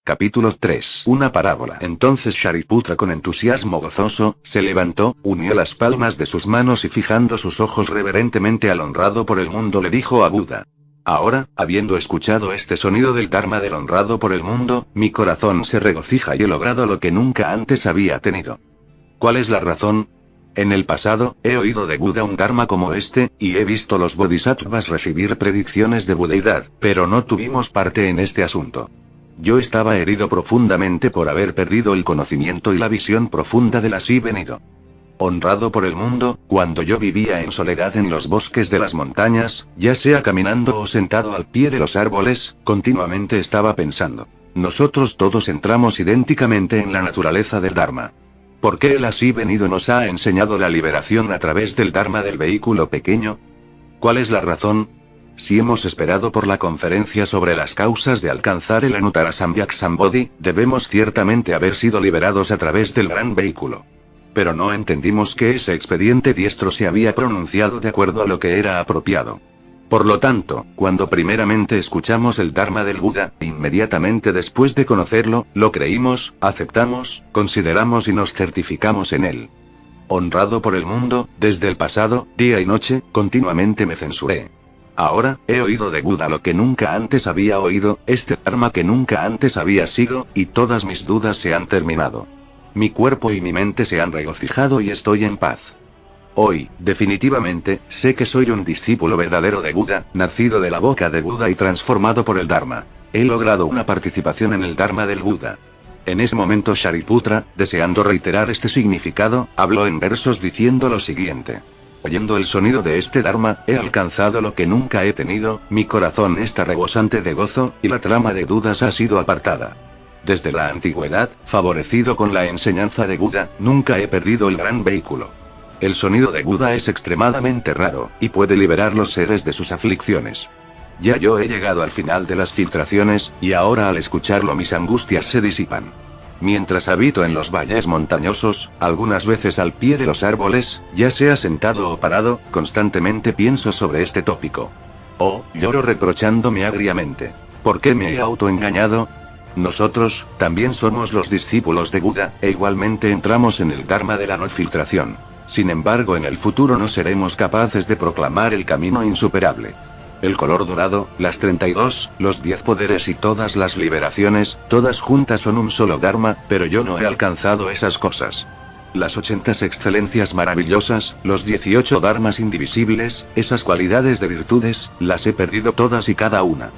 Capítulo 3. Una parábola. Entonces Shariputra, con entusiasmo gozoso, se levantó, unió las palmas de sus manos y fijando sus ojos reverentemente al honrado por el mundo le dijo a Buda: ahora, habiendo escuchado este sonido del Dharma del honrado por el mundo, mi corazón se regocija y he logrado lo que nunca antes había tenido. ¿Cuál es la razón? En el pasado, he oído de Buda un Dharma como este, y he visto los bodhisattvas recibir predicciones de budeidad, pero no tuvimos parte en este asunto. Yo estaba herido profundamente por haber perdido el conocimiento y la visión profunda del así venido. Honrado por el mundo, cuando yo vivía en soledad en los bosques de las montañas, ya sea caminando o sentado al pie de los árboles, continuamente estaba pensando: nosotros todos entramos idénticamente en la naturaleza del Dharma. ¿Por qué el así venido nos ha enseñado la liberación a través del Dharma del vehículo pequeño? ¿Cuál es la razón? Si hemos esperado por la conferencia sobre las causas de alcanzar el Anuttara Samyak Sambodhi, debemos ciertamente haber sido liberados a través del gran vehículo. Pero no entendimos que ese expediente diestro se había pronunciado de acuerdo a lo que era apropiado. Por lo tanto, cuando primeramente escuchamos el Dharma del Buda, inmediatamente después de conocerlo, lo creímos, aceptamos, consideramos y nos certificamos en él. Honrado por el mundo, desde el pasado, día y noche, continuamente me censuré. Ahora, he oído de Buda lo que nunca antes había oído, este Dharma que nunca antes había sido, y todas mis dudas se han terminado. Mi cuerpo y mi mente se han regocijado y estoy en paz. Hoy, definitivamente, sé que soy un discípulo verdadero de Buda, nacido de la boca de Buda y transformado por el Dharma. He logrado una participación en el Dharma del Buda. En ese momento Shariputra, deseando reiterar este significado, habló en versos diciendo lo siguiente: oyendo el sonido de este Dharma, he alcanzado lo que nunca he tenido, mi corazón está rebosante de gozo, y la trama de dudas ha sido apartada. Desde la antigüedad, favorecido con la enseñanza de Buda, nunca he perdido el gran vehículo. El sonido de Buda es extremadamente raro, y puede liberar los seres de sus aflicciones. Ya yo he llegado al final de las filtraciones, y ahora al escucharlo mis angustias se disipan. Mientras habito en los valles montañosos, algunas veces al pie de los árboles, ya sea sentado o parado, constantemente pienso sobre este tópico. Oh, lloro reprochándome agriamente. ¿Por qué me he autoengañado? Nosotros, también somos los discípulos de Buda, e igualmente entramos en el Dharma de la no filtración. Sin embargo, en el futuro no seremos capaces de proclamar el camino insuperable. El color dorado, las 32, los 10 poderes y todas las liberaciones, todas juntas son un solo Dharma, pero yo no he alcanzado esas cosas. Las 80 excelencias maravillosas, los 18 Dharmas indivisibles, esas cualidades de virtudes, las he perdido todas y cada una.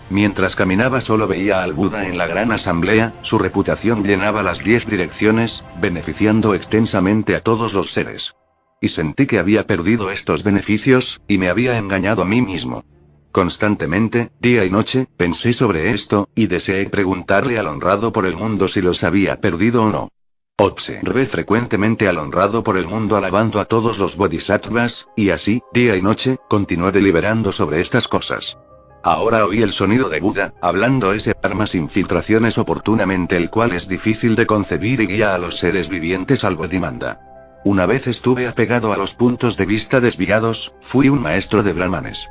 Mientras caminaba solo veía al Buda en la gran asamblea, su reputación llenaba las 10 direcciones, beneficiando extensamente a todos los seres. Y sentí que había perdido estos beneficios, y me había engañado a mí mismo. Constantemente, día y noche, pensé sobre esto, y deseé preguntarle al honrado por el mundo si los había perdido o no. Observé frecuentemente al honrado por el mundo alabando a todos los bodhisattvas, y así, día y noche, continué deliberando sobre estas cosas. Ahora oí el sonido de Buda, hablando ese Dharma sin filtraciones oportunamente, el cual es difícil de concebir y guía a los seres vivientes al Bodhimanda. Una vez estuve apegado a los puntos de vista desviados, fui un maestro de brahmanes.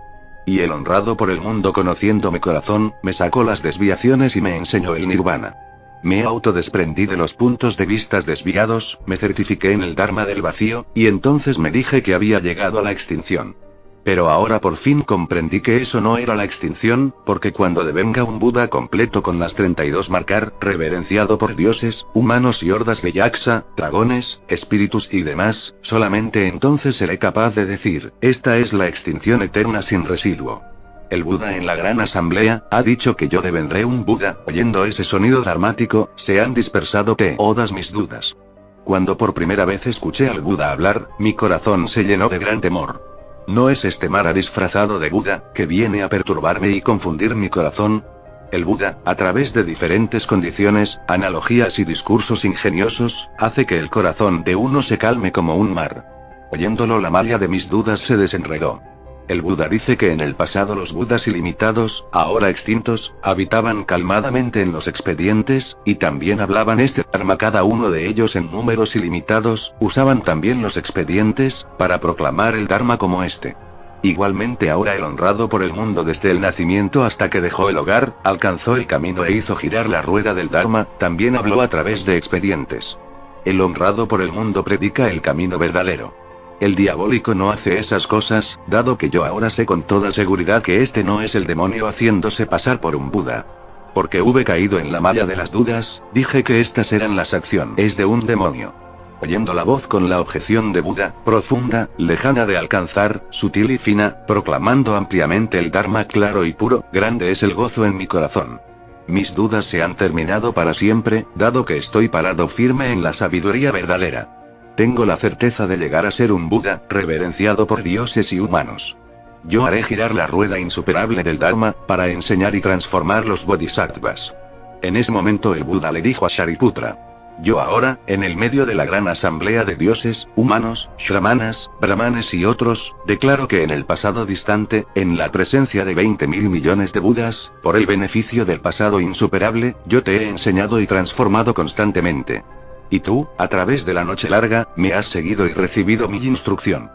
Y el honrado por el mundo, conociendo mi corazón, me sacó las desviaciones y me enseñó el nirvana. Me autodesprendí de los puntos de vista desviados, me certifiqué en el Dharma del vacío, y entonces me dije que había llegado a la extinción. Pero ahora por fin comprendí que eso no era la extinción, porque cuando devenga un Buda completo con las 32 marcar, reverenciado por dioses, humanos y hordas de yaksa, dragones, espíritus y demás, solamente entonces seré capaz de decir: esta es la extinción eterna sin residuo. El Buda en la gran asamblea, ha dicho que yo devendré un Buda. Oyendo ese sonido dharmático, se han dispersado todas mis dudas. Cuando por primera vez escuché al Buda hablar, mi corazón se llenó de gran temor. ¿No es este Mara disfrazado de Buda, que viene a perturbarme y confundir mi corazón? El Buda, a través de diferentes condiciones, analogías y discursos ingeniosos, hace que el corazón de uno se calme como un mar. Oyéndolo, la malla de mis dudas se desenredó. El Buda dice que en el pasado los Budas ilimitados, ahora extintos, habitaban calmadamente en los expedientes, y también hablaban este Dharma, cada uno de ellos en números ilimitados, usaban también los expedientes, para proclamar el Dharma como este. Igualmente ahora el honrado por el mundo desde el nacimiento hasta que dejó el hogar, alcanzó el camino e hizo girar la rueda del Dharma, también habló a través de expedientes. El honrado por el mundo predica el camino verdadero. El diabólico no hace esas cosas, dado que yo ahora sé con toda seguridad que este no es el demonio haciéndose pasar por un Buda. Porque hube caído en la malla de las dudas, dije que estas eran las acciones de un demonio. Oyendo la voz con la objeción de Buda, profunda, lejana de alcanzar, sutil y fina, proclamando ampliamente el Dharma claro y puro, grande es el gozo en mi corazón. Mis dudas se han terminado para siempre, dado que estoy parado firme en la sabiduría verdadera. Tengo la certeza de llegar a ser un Buda, reverenciado por dioses y humanos. Yo haré girar la rueda insuperable del Dharma, para enseñar y transformar los bodhisattvas. En ese momento el Buda le dijo a Shariputra: yo ahora, en el medio de la gran asamblea de dioses, humanos, shramanas, brahmanes y otros, declaro que en el pasado distante, en la presencia de 20.000 millones de Budas, por el beneficio del pasado insuperable, yo te he enseñado y transformado constantemente. Y tú, a través de la noche larga, me has seguido y recibido mi instrucción.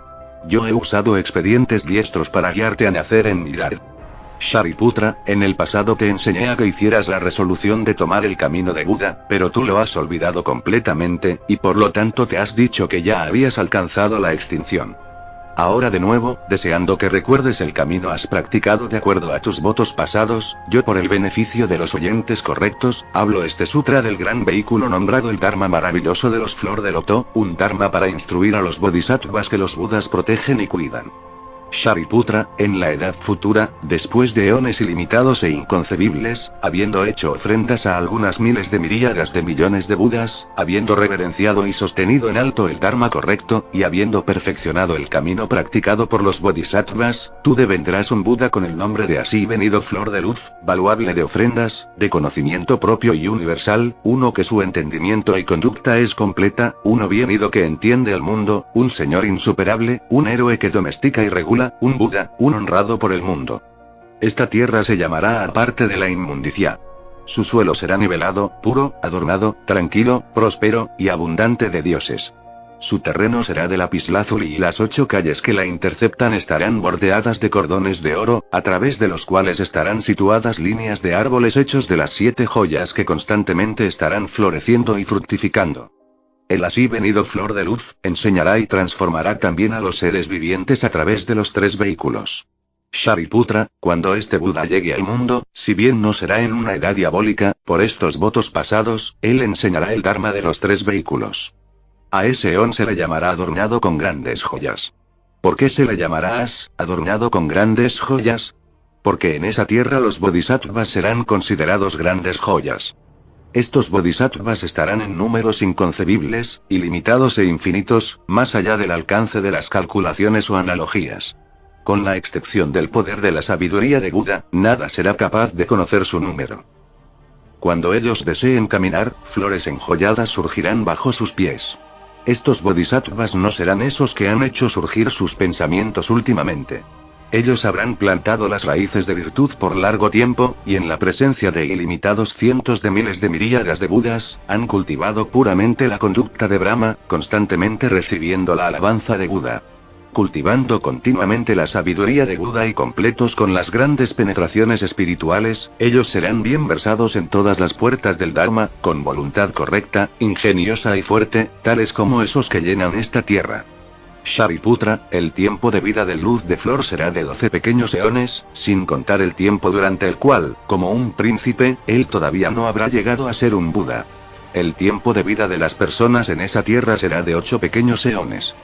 Yo he usado expedientes diestros para guiarte a nacer en Mirar. Shariputra, en el pasado te enseñé a que hicieras la resolución de tomar el camino de Buda, pero tú lo has olvidado completamente, y por lo tanto te has dicho que ya habías alcanzado la extinción. Ahora de nuevo, deseando que recuerdes el camino has practicado de acuerdo a tus votos pasados, yo por el beneficio de los oyentes correctos, hablo este sutra del gran vehículo nombrado el Dharma maravilloso de los flor de loto, un Dharma para instruir a los bodhisattvas que los Budas protegen y cuidan. Shariputra, en la edad futura, después de eones ilimitados e inconcebibles, habiendo hecho ofrendas a algunas miles de miríadas de millones de Budas, habiendo reverenciado y sostenido en alto el Dharma correcto, y habiendo perfeccionado el camino practicado por los bodhisattvas, tú devendrás un Buda con el nombre de así venido flor de luz, valuable de ofrendas, de conocimiento propio y universal, uno que su entendimiento y conducta es completa, uno bien ido que entiende el mundo, un señor insuperable, un héroe que domestica y regula, un Buda, un honrado por el mundo. Esta tierra se llamará aparte de la inmundicia. Su suelo será nivelado, puro, adornado, tranquilo, próspero, y abundante de dioses. Su terreno será de lapislázuli y las 8 calles que la interceptan estarán bordeadas de cordones de oro, a través de los cuales estarán situadas líneas de árboles hechos de las 7 joyas que constantemente estarán floreciendo y fructificando. El así venido flor de luz, enseñará y transformará también a los seres vivientes a través de los 3 vehículos. Shariputra, cuando este Buda llegue al mundo, si bien no será en una edad diabólica, por estos votos pasados, él enseñará el Dharma de los 3 vehículos. A ese eón se le llamará adornado con grandes joyas. ¿Por qué se le llamará adornado con grandes joyas? Porque en esa tierra los bodhisattvas serán considerados grandes joyas. Estos bodhisattvas estarán en números inconcebibles, ilimitados e infinitos, más allá del alcance de las calculaciones o analogías. Con la excepción del poder de la sabiduría de Buda, nada será capaz de conocer su número. Cuando ellos deseen caminar, flores enjolladas surgirán bajo sus pies. Estos bodhisattvas no serán esos que han hecho surgir sus pensamientos últimamente. Ellos habrán plantado las raíces de virtud por largo tiempo, y en la presencia de ilimitados cientos de miles de miríadas de Budas, han cultivado puramente la conducta de Brahma, constantemente recibiendo la alabanza de Buda. Cultivando continuamente la sabiduría de Buda y completos con las grandes penetraciones espirituales, ellos serán bien versados en todas las puertas del Dharma, con voluntad correcta, ingeniosa y fuerte, tales como esos que llenan esta tierra. Shariputra, el tiempo de vida de luz de flor será de 12 pequeños eones, sin contar el tiempo durante el cual, como un príncipe, él todavía no habrá llegado a ser un Buda. El tiempo de vida de las personas en esa tierra será de 8 pequeños eones.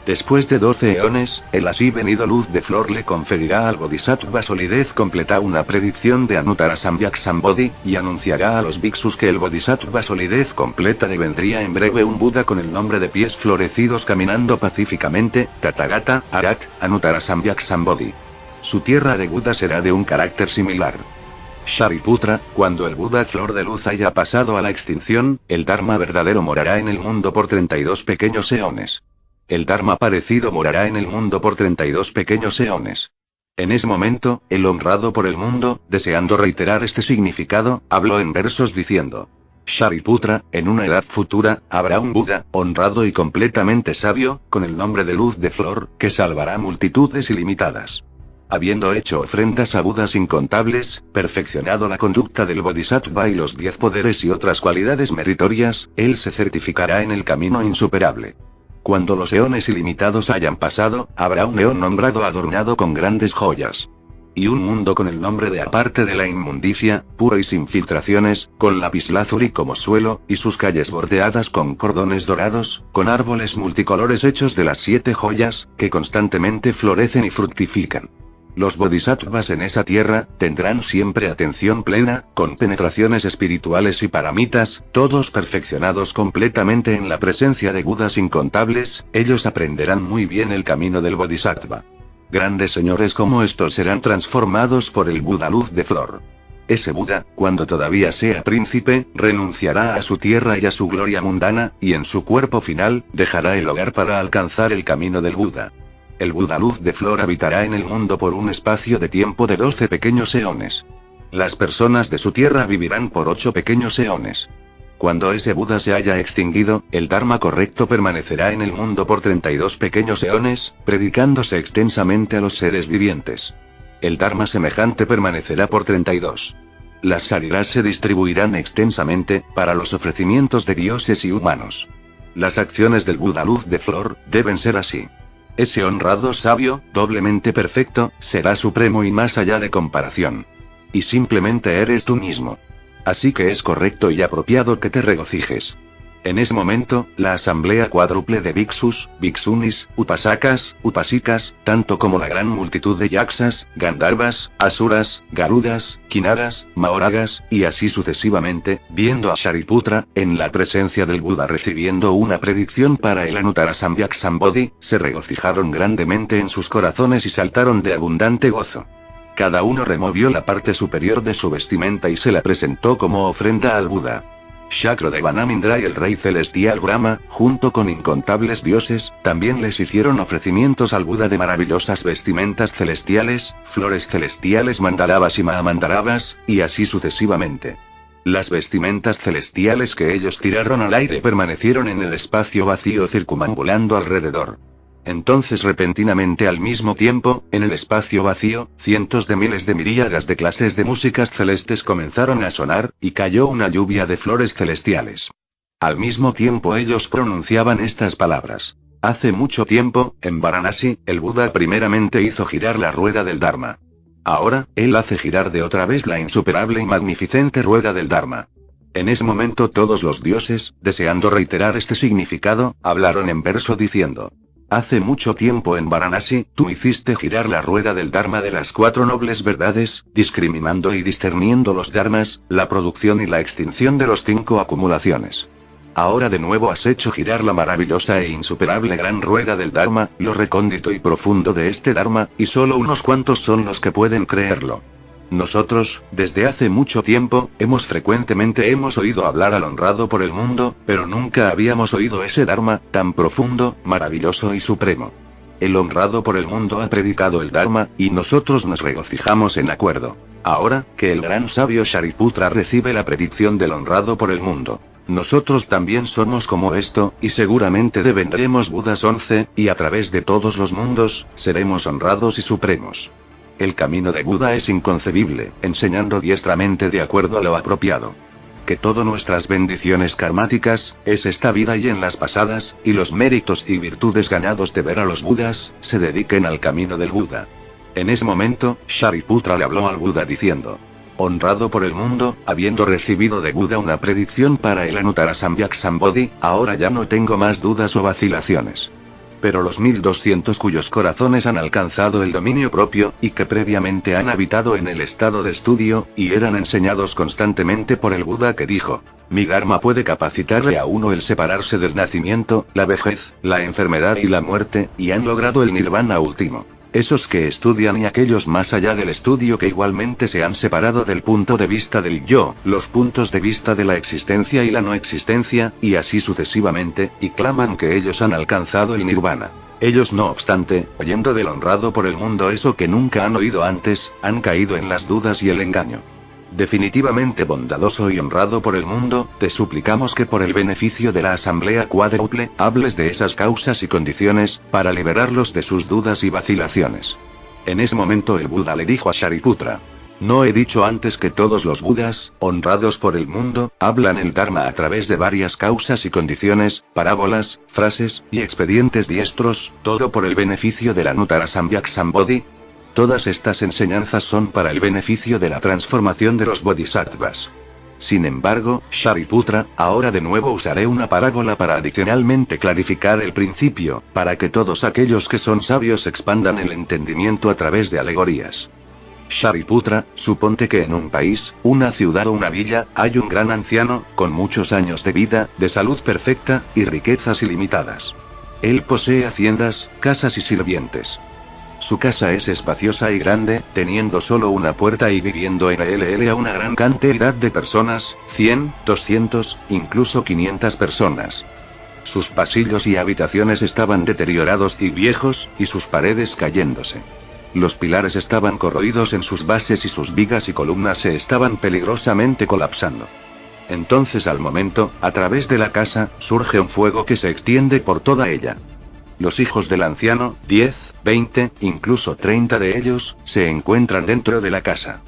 Después de 12 eones, el así venido luz de flor le conferirá al bodhisattva solidez completa una predicción de Anuttara Samyak Sambodhi, y anunciará a los bhiksus que el bodhisattva solidez completa devendría en breve un Buda con el nombre de pies florecidos caminando pacíficamente, Tathagata, Arat, Anuttara Samyak Sambodhi. Su tierra de Buda será de un carácter similar. Shariputra, cuando el Buda flor de luz haya pasado a la extinción, el Dharma verdadero morará en el mundo por 32 pequeños eones. El Dharma parecido morará en el mundo por 32 pequeños eones. En ese momento, el honrado por el mundo, deseando reiterar este significado, habló en versos diciendo: Shariputra, en una edad futura, habrá un Buda, honrado y completamente sabio, con el nombre de Luz de Flor, que salvará multitudes ilimitadas. Habiendo hecho ofrendas a Budas incontables, perfeccionado la conducta del Bodhisattva y los 10 poderes y otras cualidades meritorias, él se certificará en el camino insuperable. Cuando los eones ilimitados hayan pasado, habrá un eón nombrado adornado con grandes joyas. Y un mundo con el nombre de aparte de la inmundicia, puro y sin filtraciones, con lapislázuli como suelo, y sus calles bordeadas con cordones dorados, con árboles multicolores hechos de las 7 joyas, que constantemente florecen y fructifican. Los bodhisattvas en esa tierra, tendrán siempre atención plena, con penetraciones espirituales y paramitas, todos perfeccionados completamente en la presencia de Budas incontables, ellos aprenderán muy bien el camino del bodhisattva. Grandes señores como estos serán transformados por el Buda Luz de Flor. Ese Buda, cuando todavía sea príncipe, renunciará a su tierra y a su gloria mundana, y en su cuerpo final, dejará el hogar para alcanzar el camino del Buda. El Buda Luz de Flor habitará en el mundo por un espacio de tiempo de 12 pequeños eones. Las personas de su tierra vivirán por 8 pequeños eones. Cuando ese Buda se haya extinguido, el Dharma correcto permanecerá en el mundo por 32 pequeños eones, predicándose extensamente a los seres vivientes. El Dharma semejante permanecerá por 32. Las sariras se distribuirán extensamente, para los ofrecimientos de dioses y humanos. Las acciones del Buda Luz de Flor, deben ser así. Ese honrado sabio, doblemente perfecto, será supremo y más allá de comparación. Y simplemente eres tú mismo. Así que es correcto y apropiado que te regocijes. En ese momento, la asamblea cuádruple de bhiksus, bhiksunis, upasakas, upasikas, tanto como la gran multitud de yaksas, gandharvas, asuras, garudas, kinaras, maoragas, y así sucesivamente, viendo a Shariputra, en la presencia del Buda recibiendo una predicción para el Anuttara-Samyak-Sambodhi, se regocijaron grandemente en sus corazones y saltaron de abundante gozo. Cada uno removió la parte superior de su vestimenta y se la presentó como ofrenda al Buda. Shakrodeva-Namindra y el rey celestial Brahma, junto con incontables dioses, también les hicieron ofrecimientos al Buda de maravillosas vestimentas celestiales, flores celestiales mandaravas y mahamandaravas, y así sucesivamente. Las vestimentas celestiales que ellos tiraron al aire permanecieron en el espacio vacío circumambulando alrededor. Entonces repentinamente al mismo tiempo, en el espacio vacío, cientos de miles de miríadas de clases de músicas celestes comenzaron a sonar, y cayó una lluvia de flores celestiales. Al mismo tiempo ellos pronunciaban estas palabras. Hace mucho tiempo, en Varanasi, el Buda primeramente hizo girar la rueda del Dharma. Ahora, él hace girar de otra vez la insuperable y magnificente rueda del Dharma. En ese momento todos los dioses, deseando reiterar este significado, hablaron en verso diciendo: hace mucho tiempo en Varanasi, tú hiciste girar la rueda del Dharma de las 4 nobles verdades, discriminando y discerniendo los dharmas, la producción y la extinción de los 5 acumulaciones. Ahora de nuevo has hecho girar la maravillosa e insuperable gran rueda del Dharma, lo recóndito y profundo de este Dharma, y solo unos cuantos son los que pueden creerlo. Nosotros, desde hace mucho tiempo, frecuentemente hemos oído hablar al honrado por el mundo, pero nunca habíamos oído ese Dharma, tan profundo, maravilloso y supremo. El honrado por el mundo ha predicado el Dharma, y nosotros nos regocijamos en acuerdo. Ahora, que el gran sabio Shariputra recibe la predicción del honrado por el mundo. Nosotros también somos como esto, y seguramente devendremos Budas 11, y a través de todos los mundos, seremos honrados y supremos. El camino de Buda es inconcebible, enseñando diestramente de acuerdo a lo apropiado. Que todas nuestras bendiciones karmáticas, es esta vida y en las pasadas, y los méritos y virtudes ganados de ver a los Budas, se dediquen al camino del Buda. En ese momento, Shariputra le habló al Buda diciendo: honrado por el mundo, habiendo recibido de Buda una predicción para el Anuttara-Samyak-Sambodhi, ahora ya no tengo más dudas o vacilaciones. Pero los 1200 cuyos corazones han alcanzado el dominio propio, y que previamente han habitado en el estado de estudio, y eran enseñados constantemente por el Buda que dijo: mi Dharma puede capacitarle a uno el separarse del nacimiento, la vejez, la enfermedad y la muerte, y han logrado el nirvana último. Esos que estudian y aquellos más allá del estudio que igualmente se han separado del punto de vista del yo, los puntos de vista de la existencia y la no existencia, y así sucesivamente, y claman que ellos han alcanzado el nirvana. Ellos no obstante, oyendo del honrado por el mundo eso que nunca han oído antes, han caído en las dudas y el engaño. Definitivamente bondadoso y honrado por el mundo, te suplicamos que por el beneficio de la Asamblea Cuádruple, hables de esas causas y condiciones, para liberarlos de sus dudas y vacilaciones. En ese momento el Buda le dijo a Shariputra: ¿no he dicho antes que todos los Budas, honrados por el mundo, hablan el Dharma a través de varias causas y condiciones, parábolas, frases, y expedientes diestros, todo por el beneficio de la Nuttara Samyak Sambodhi? Todas estas enseñanzas son para el beneficio de la transformación de los bodhisattvas. Sin embargo, Shariputra, ahora de nuevo usaré una parábola para adicionalmente clarificar el principio, para que todos aquellos que son sabios expandan el entendimiento a través de alegorías. Shariputra, suponte que en un país, una ciudad o una villa, hay un gran anciano, con muchos años de vida, de salud perfecta, y riquezas ilimitadas. Él posee haciendas, casas y sirvientes. Su casa es espaciosa y grande, teniendo solo una puerta y viviendo en él a una gran cantidad de personas, 100, 200, incluso 500 personas. Sus pasillos y habitaciones estaban deteriorados y viejos, y sus paredes cayéndose. Los pilares estaban corroídos en sus bases y sus vigas y columnas se estaban peligrosamente colapsando. Entonces al momento, a través de la casa, surge un fuego que se extiende por toda ella. Los hijos del anciano, 10, 20, incluso 30 de ellos, se encuentran dentro de la casa.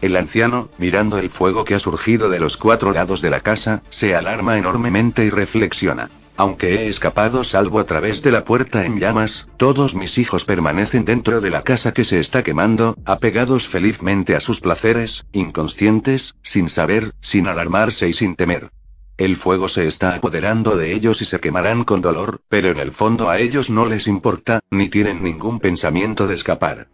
El anciano, mirando el fuego que ha surgido de los 4 lados de la casa, se alarma enormemente y reflexiona. Aunque he escapado salvo a través de la puerta en llamas, todos mis hijos permanecen dentro de la casa que se está quemando, apegados felizmente a sus placeres, inconscientes, sin saber, sin alarmarse y sin temer. El fuego se está apoderando de ellos y se quemarán con dolor, pero en el fondo a ellos no les importa, ni tienen ningún pensamiento de escapar.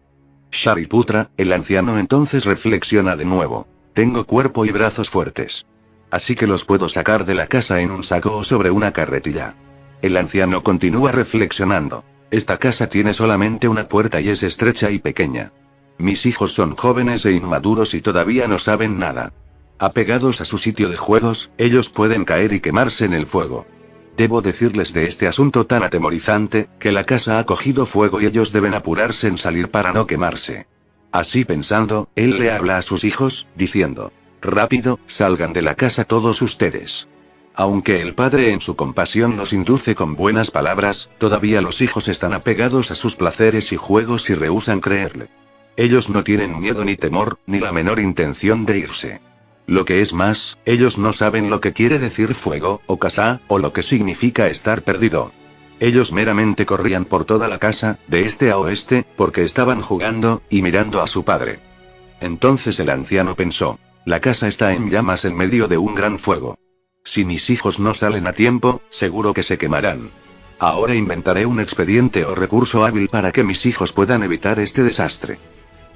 Shariputra, el anciano entonces reflexiona de nuevo. Tengo cuerpo y brazos fuertes. Así que los puedo sacar de la casa en un saco o sobre una carretilla. El anciano continúa reflexionando. Esta casa tiene solamente una puerta y es estrecha y pequeña. Mis hijos son jóvenes e inmaduros y todavía no saben nada. Apegados a su sitio de juegos, ellos pueden caer y quemarse en el fuego. Debo decirles de este asunto tan atemorizante, que la casa ha cogido fuego y ellos deben apurarse en salir para no quemarse. Así pensando, él le habla a sus hijos, diciendo: rápido, salgan de la casa todos ustedes. Aunque el padre en su compasión los induce con buenas palabras, todavía los hijos están apegados a sus placeres y juegos y rehúsan creerle. Ellos no tienen miedo ni temor, ni la menor intención de irse. Lo que es más, ellos no saben lo que quiere decir fuego, o casa, o lo que significa estar perdido. Ellos meramente corrían por toda la casa, de este a oeste, porque estaban jugando, y mirando a su padre. Entonces el anciano pensó: la casa está en llamas en medio de un gran fuego. Si mis hijos no salen a tiempo, seguro que se quemarán. Ahora inventaré un expediente o recurso hábil para que mis hijos puedan evitar este desastre.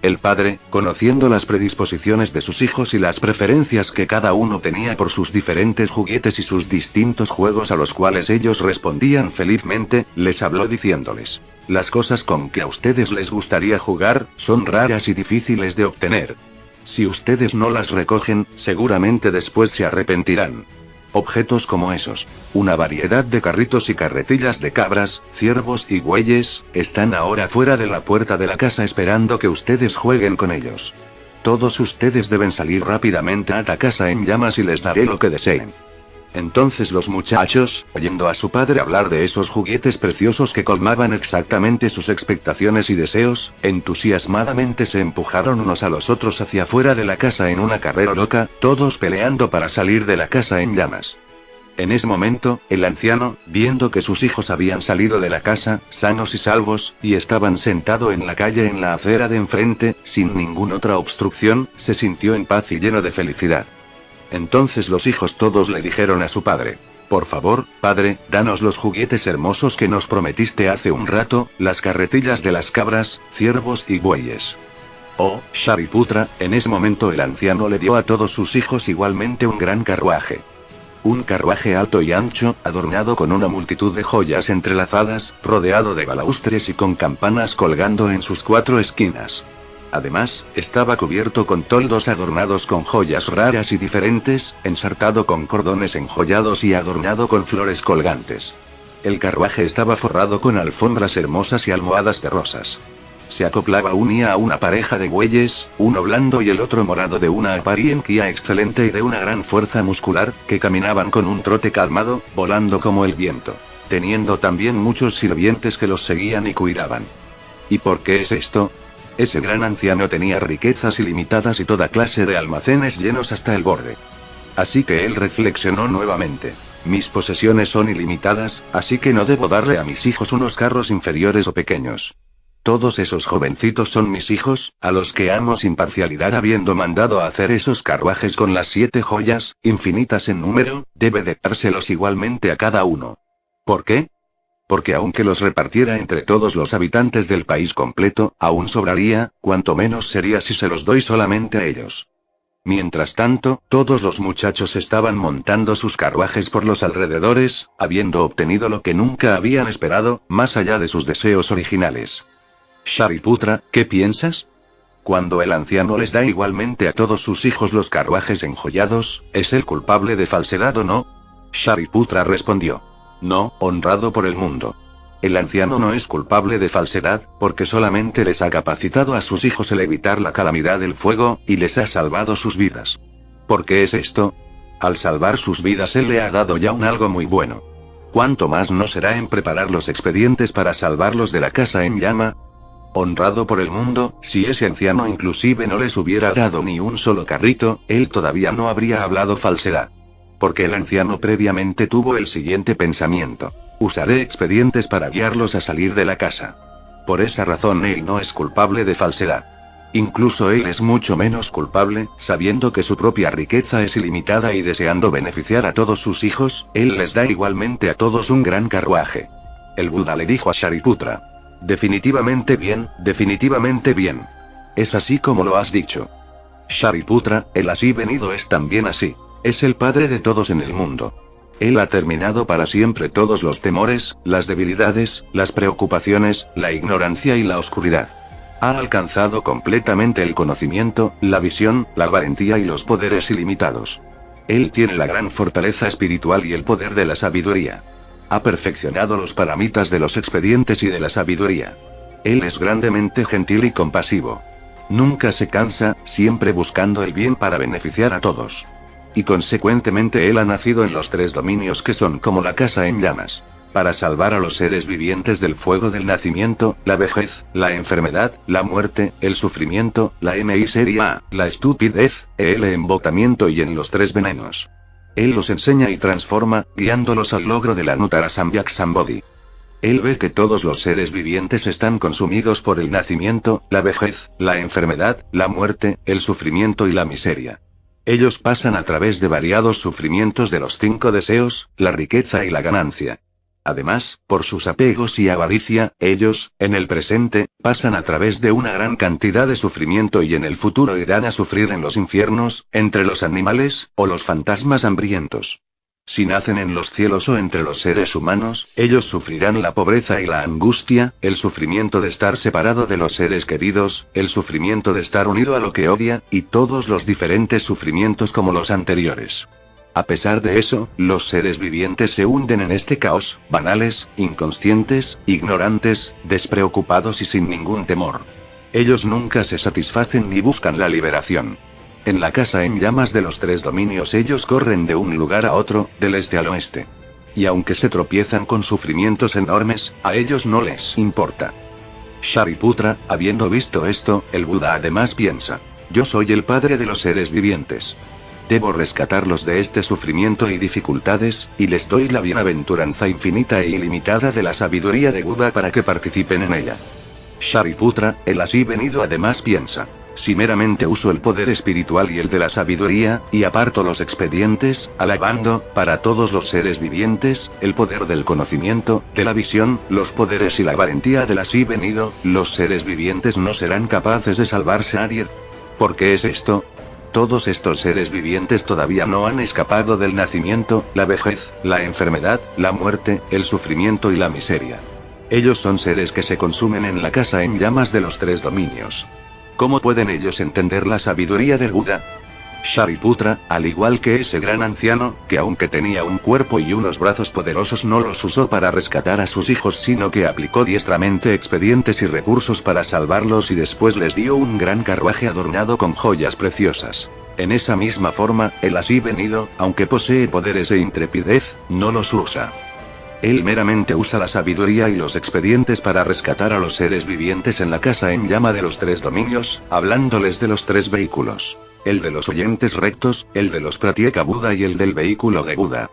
El padre, conociendo las predisposiciones de sus hijos y las preferencias que cada uno tenía por sus diferentes juguetes y sus distintos juegos a los cuales ellos respondían felizmente, les habló diciéndoles: las cosas con que a ustedes les gustaría jugar, son raras y difíciles de obtener. Si ustedes no las recogen, seguramente después se arrepentirán. Objetos como esos, una variedad de carritos y carretillas de cabras, ciervos y bueyes, están ahora fuera de la puerta de la casa esperando que ustedes jueguen con ellos. Todos ustedes deben salir rápidamente a la casa en llamas y les daré lo que deseen. Entonces los muchachos, oyendo a su padre hablar de esos juguetes preciosos que colmaban exactamente sus expectaciones y deseos, entusiasmadamente se empujaron unos a los otros hacia afuera de la casa en una carrera loca, todos peleando para salir de la casa en llamas. En ese momento, el anciano, viendo que sus hijos habían salido de la casa, sanos y salvos, y estaban sentados en la calle en la acera de enfrente, sin ninguna otra obstrucción, se sintió en paz y lleno de felicidad. Entonces los hijos todos le dijeron a su padre: por favor, padre, danos los juguetes hermosos que nos prometiste hace un rato, las carretillas de las cabras, ciervos y bueyes. Oh, Shariputra, en ese momento el anciano le dio a todos sus hijos igualmente un gran carruaje. Un carruaje alto y ancho, adornado con una multitud de joyas entrelazadas, rodeado de balaustres y con campanas colgando en sus 4 esquinas. Además, estaba cubierto con toldos adornados con joyas raras y diferentes, ensartado con cordones enjollados y adornado con flores colgantes. El carruaje estaba forrado con alfombras hermosas y almohadas de rosas. Se acoplaba unía a una pareja de bueyes, uno blando y el otro morado de una apariencia excelente y de una gran fuerza muscular, que caminaban con un trote calmado, volando como el viento, teniendo también muchos sirvientes que los seguían y cuidaban. ¿Y por qué es esto? Ese gran anciano tenía riquezas ilimitadas y toda clase de almacenes llenos hasta el borde. Así que él reflexionó nuevamente. Mis posesiones son ilimitadas, así que no debo darle a mis hijos unos carros inferiores o pequeños. Todos esos jovencitos son mis hijos, a los que amo sin parcialidad habiendo mandado a hacer esos carruajes con las 7 joyas, infinitas en número, debe de dárselos igualmente a cada uno. ¿Por qué? Porque aunque los repartiera entre todos los habitantes del país completo, aún sobraría, cuanto menos sería si se los doy solamente a ellos. Mientras tanto, todos los muchachos estaban montando sus carruajes por los alrededores, habiendo obtenido lo que nunca habían esperado, más allá de sus deseos originales. Shariputra, ¿qué piensas? Cuando el anciano les da igualmente a todos sus hijos los carruajes enjollados, ¿es el culpable de falsedad o no? Shariputra respondió. No, honrado por el mundo. El anciano no es culpable de falsedad, porque solamente les ha capacitado a sus hijos el evitar la calamidad del fuego, y les ha salvado sus vidas. ¿Por qué es esto? Al salvar sus vidas él le ha dado ya un algo muy bueno. ¿Cuánto más no será en preparar los expedientes para salvarlos de la casa en llama? Honrado por el mundo, si ese anciano inclusive no les hubiera dado ni un solo carrito, él todavía no habría hablado falsedad. Porque el anciano previamente tuvo el siguiente pensamiento. Usaré expedientes para guiarlos a salir de la casa. Por esa razón él no es culpable de falsedad. Incluso él es mucho menos culpable, sabiendo que su propia riqueza es ilimitada y deseando beneficiar a todos sus hijos, él les da igualmente a todos un gran carruaje. El Buda le dijo a Shariputra. Definitivamente bien, definitivamente bien. Es así como lo has dicho. Shariputra, el así venido es también así. Es el padre de todos en el mundo. Él ha terminado para siempre todos los temores, las debilidades, las preocupaciones, la ignorancia y la oscuridad. Ha alcanzado completamente el conocimiento, la visión, la valentía y los poderes ilimitados. Él tiene la gran fortaleza espiritual y el poder de la sabiduría. Ha perfeccionado los paramitas de los expedientes y de la sabiduría. Él es grandemente gentil y compasivo. Nunca se cansa, siempre buscando el bien para beneficiar a todos. Y consecuentemente él ha nacido en los 3 dominios que son como la casa en llamas. Para salvar a los seres vivientes del fuego del nacimiento, la vejez, la enfermedad, la muerte, el sufrimiento, la miseria, la estupidez, el embotamiento y en los 3 venenos. Él los enseña y transforma, guiándolos al logro de la Nuttara Samyak Sambodhi. Él ve que todos los seres vivientes están consumidos por el nacimiento, la vejez, la enfermedad, la muerte, el sufrimiento y la miseria. Ellos pasan a través de variados sufrimientos de los 5 deseos, la riqueza y la ganancia. Además, por sus apegos y avaricia, ellos, en el presente, pasan a través de una gran cantidad de sufrimiento y en el futuro irán a sufrir en los infiernos, entre los animales, o los fantasmas hambrientos. Si nacen en los cielos o entre los seres humanos, ellos sufrirán la pobreza y la angustia, el sufrimiento de estar separado de los seres queridos, el sufrimiento de estar unido a lo que odia, y todos los diferentes sufrimientos como los anteriores. A pesar de eso, los seres vivientes se hunden en este caos, banales, inconscientes, ignorantes, despreocupados y sin ningún temor. Ellos nunca se satisfacen ni buscan la liberación. En la casa en llamas de los 3 dominios ellos corren de un lugar a otro, del este al oeste. Y aunque se tropiezan con sufrimientos enormes, a ellos no les importa. Shariputra, habiendo visto esto, el Buda además piensa. Yo soy el padre de los seres vivientes. Debo rescatarlos de este sufrimiento y dificultades, y les doy la bienaventuranza infinita e ilimitada de la sabiduría de Buda para que participen en ella. Shariputra, el así venido además piensa. Si meramente uso el poder espiritual y el de la sabiduría, y aparto los expedientes, alabando, para todos los seres vivientes, el poder del conocimiento, de la visión, los poderes y la valentía del así venido, los seres vivientes no serán capaces de salvarse a nadie. ¿Por qué es esto? Todos estos seres vivientes todavía no han escapado del nacimiento, la vejez, la enfermedad, la muerte, el sufrimiento y la miseria. Ellos son seres que se consumen en la casa en llamas de los 3 dominios. ¿Cómo pueden ellos entender la sabiduría del Buda? Shariputra, al igual que ese gran anciano, que aunque tenía un cuerpo y unos brazos poderosos no los usó para rescatar a sus hijos sino que aplicó diestramente expedientes y recursos para salvarlos y después les dio un gran carruaje adornado con joyas preciosas. En esa misma forma, el así venido, aunque posee poderes e intrepidez, no los usa. Él meramente usa la sabiduría y los expedientes para rescatar a los seres vivientes en la casa en llama de los tres dominios, hablándoles de los tres vehículos. El de los oyentes rectos, el de los Pratyeka Buda y el del vehículo de Buda.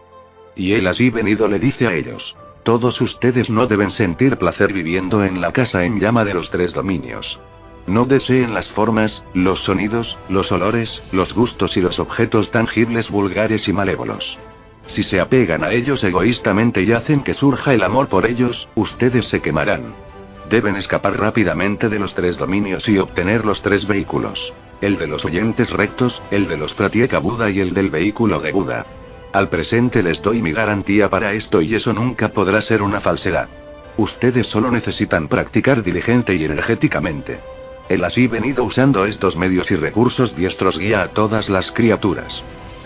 Y él así venido le dice a ellos: todos ustedes no deben sentir placer viviendo en la casa en llama de los tres dominios. No deseen las formas, los sonidos, los olores, los gustos y los objetos tangibles vulgares y malévolos. Si se apegan a ellos egoístamente y hacen que surja el amor por ellos, ustedes se quemarán. Deben escapar rápidamente de los tres dominios y obtener los tres vehículos. El de los oyentes rectos, el de los Pratyeka Buda y el del vehículo de Buda. Al presente les doy mi garantía para esto y eso nunca podrá ser una falsedad. Ustedes solo necesitan practicar diligente y energéticamente. El así venido usando estos medios y recursos diestros guía a todas las criaturas.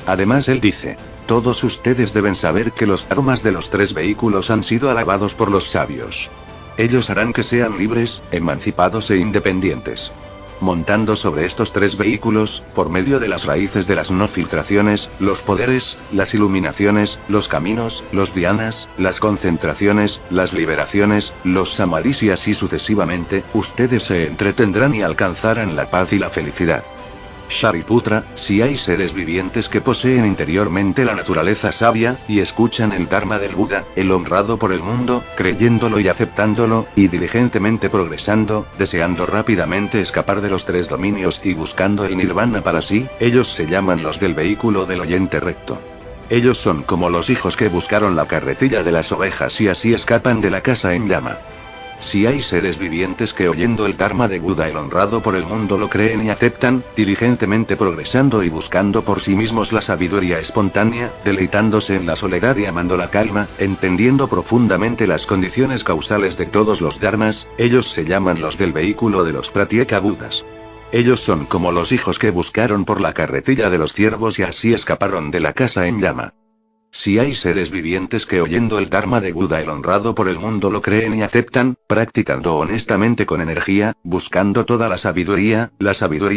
Además él dice: todos ustedes deben saber que los dharmas de los tres vehículos han sido alabados por los sabios. Ellos harán que sean libres, emancipados e independientes. Montando sobre estos tres vehículos, por medio de las raíces de las no filtraciones, los poderes, las iluminaciones, los caminos, los dhyanas, las concentraciones, las liberaciones, los samadhis y así sucesivamente, ustedes se entretendrán y alcanzarán la paz y la felicidad. Shariputra, si hay seres vivientes que poseen interiormente la naturaleza sabia, y escuchan el Dharma del Buda, el honrado por el mundo, creyéndolo y aceptándolo, y diligentemente progresando, deseando rápidamente escapar de los tres dominios y buscando el nirvana para sí, ellos se llaman los del vehículo del oyente recto. Ellos son como los hijos que buscaron la carretilla de las ovejas y así escapan de la casa en llama. Si hay seres vivientes que oyendo el Dharma de Buda el honrado por el mundo lo creen y aceptan, diligentemente progresando y buscando por sí mismos la sabiduría espontánea, deleitándose en la soledad y amando la calma, entendiendo profundamente las condiciones causales de todos los dharmas, ellos se llaman los del vehículo de los Pratyeka Budas. Ellos son como los hijos que buscaron por la carretilla de los ciervos y así escaparon de la casa en llama. Si hay seres vivientes que oyendo el Dharma de Buda el honrado por el mundo lo creen y aceptan, practicando honestamente con energía, buscando toda la sabiduría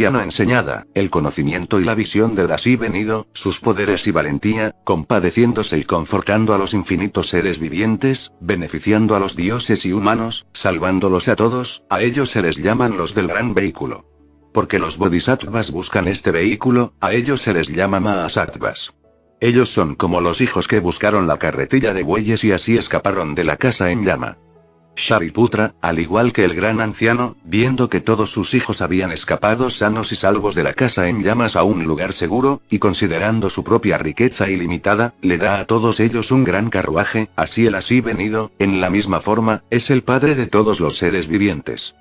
no enseñada, el conocimiento y la visión del así venido, sus poderes y valentía, compadeciéndose y confortando a los infinitos seres vivientes, beneficiando a los dioses y humanos, salvándolos a todos, a ellos se les llaman los del gran vehículo. Porque los bodhisattvas buscan este vehículo, a ellos se les llama mahasattvas. Ellos son como los hijos que buscaron la carretilla de bueyes y así escaparon de la casa en llama. Shariputra, al igual que el gran anciano, viendo que todos sus hijos habían escapado sanos y salvos de la casa en llamas a un lugar seguro, y considerando su propia riqueza ilimitada, le da a todos ellos un gran carruaje, así el así venido, en la misma forma, es el padre de todos los seres vivientes.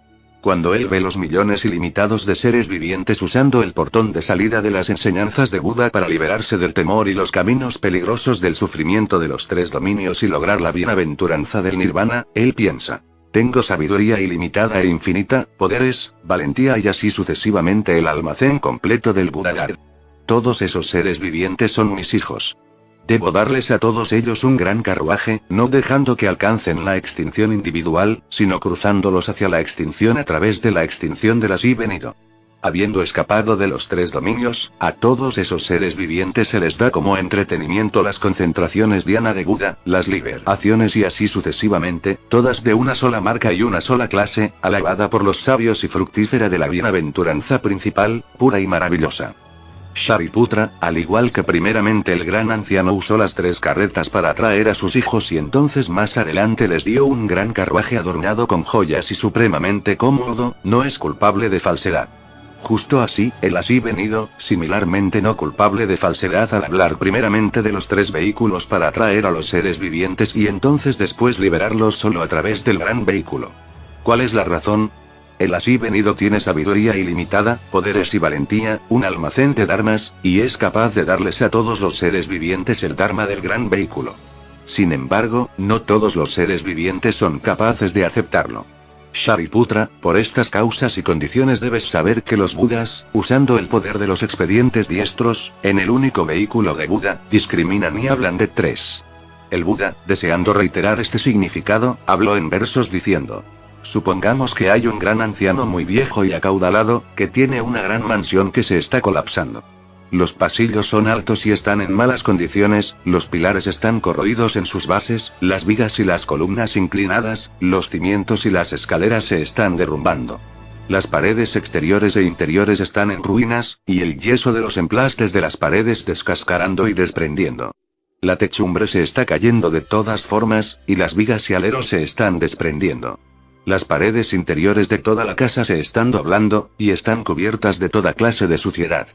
Cuando él ve los millones ilimitados de seres vivientes usando el portón de salida de las enseñanzas de Buda para liberarse del temor y los caminos peligrosos del sufrimiento de los tres dominios y lograr la bienaventuranza del nirvana, él piensa: tengo sabiduría ilimitada e infinita, poderes, valentía y así sucesivamente el almacén completo del Buda. Todos esos seres vivientes son mis hijos. Debo darles a todos ellos un gran carruaje, no dejando que alcancen la extinción individual, sino cruzándolos hacia la extinción a través de la extinción del así venido. Habiendo escapado de los tres dominios, a todos esos seres vivientes se les da como entretenimiento las concentraciones dhyana de Buda, las liberaciones y así sucesivamente, todas de una sola marca y una sola clase, alabada por los sabios y fructífera de la bienaventuranza principal, pura y maravillosa. Shariputra, al igual que primeramente el gran anciano usó las tres carretas para atraer a sus hijos y entonces más adelante les dio un gran carruaje adornado con joyas y supremamente cómodo, no es culpable de falsedad. Justo así, el así venido, similarmente no culpable de falsedad al hablar primeramente de los tres vehículos para atraer a los seres vivientes y entonces después liberarlos solo a través del gran vehículo. ¿Cuál es la razón? El así venido tiene sabiduría ilimitada, poderes y valentía, un almacén de dharmas, y es capaz de darles a todos los seres vivientes el dharma del gran vehículo. Sin embargo, no todos los seres vivientes son capaces de aceptarlo. Shariputra, por estas causas y condiciones debes saber que los Budas, usando el poder de los expedientes diestros, en el único vehículo de Buda, discriminan y hablan de tres. El Buda, deseando reiterar este significado, habló en versos diciendo: supongamos que hay un gran anciano muy viejo y acaudalado, que tiene una gran mansión que se está colapsando. Los pasillos son altos y están en malas condiciones, los pilares están corroídos en sus bases, las vigas y las columnas inclinadas, los cimientos y las escaleras se están derrumbando. Las paredes exteriores e interiores están en ruinas, y el yeso de los emplastes de las paredes descascarando y desprendiendo. La techumbre se está cayendo de todas formas, y las vigas y aleros se están desprendiendo. Las paredes interiores de toda la casa se están doblando, y están cubiertas de toda clase de suciedad.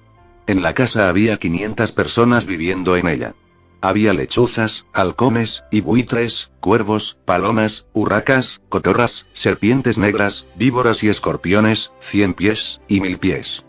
En la casa había 500 personas viviendo en ella. Había lechuzas, halcones, y buitres, cuervos, palomas, urracas, cotorras, serpientes negras, víboras y escorpiones, 100 pies, y 1000 pies.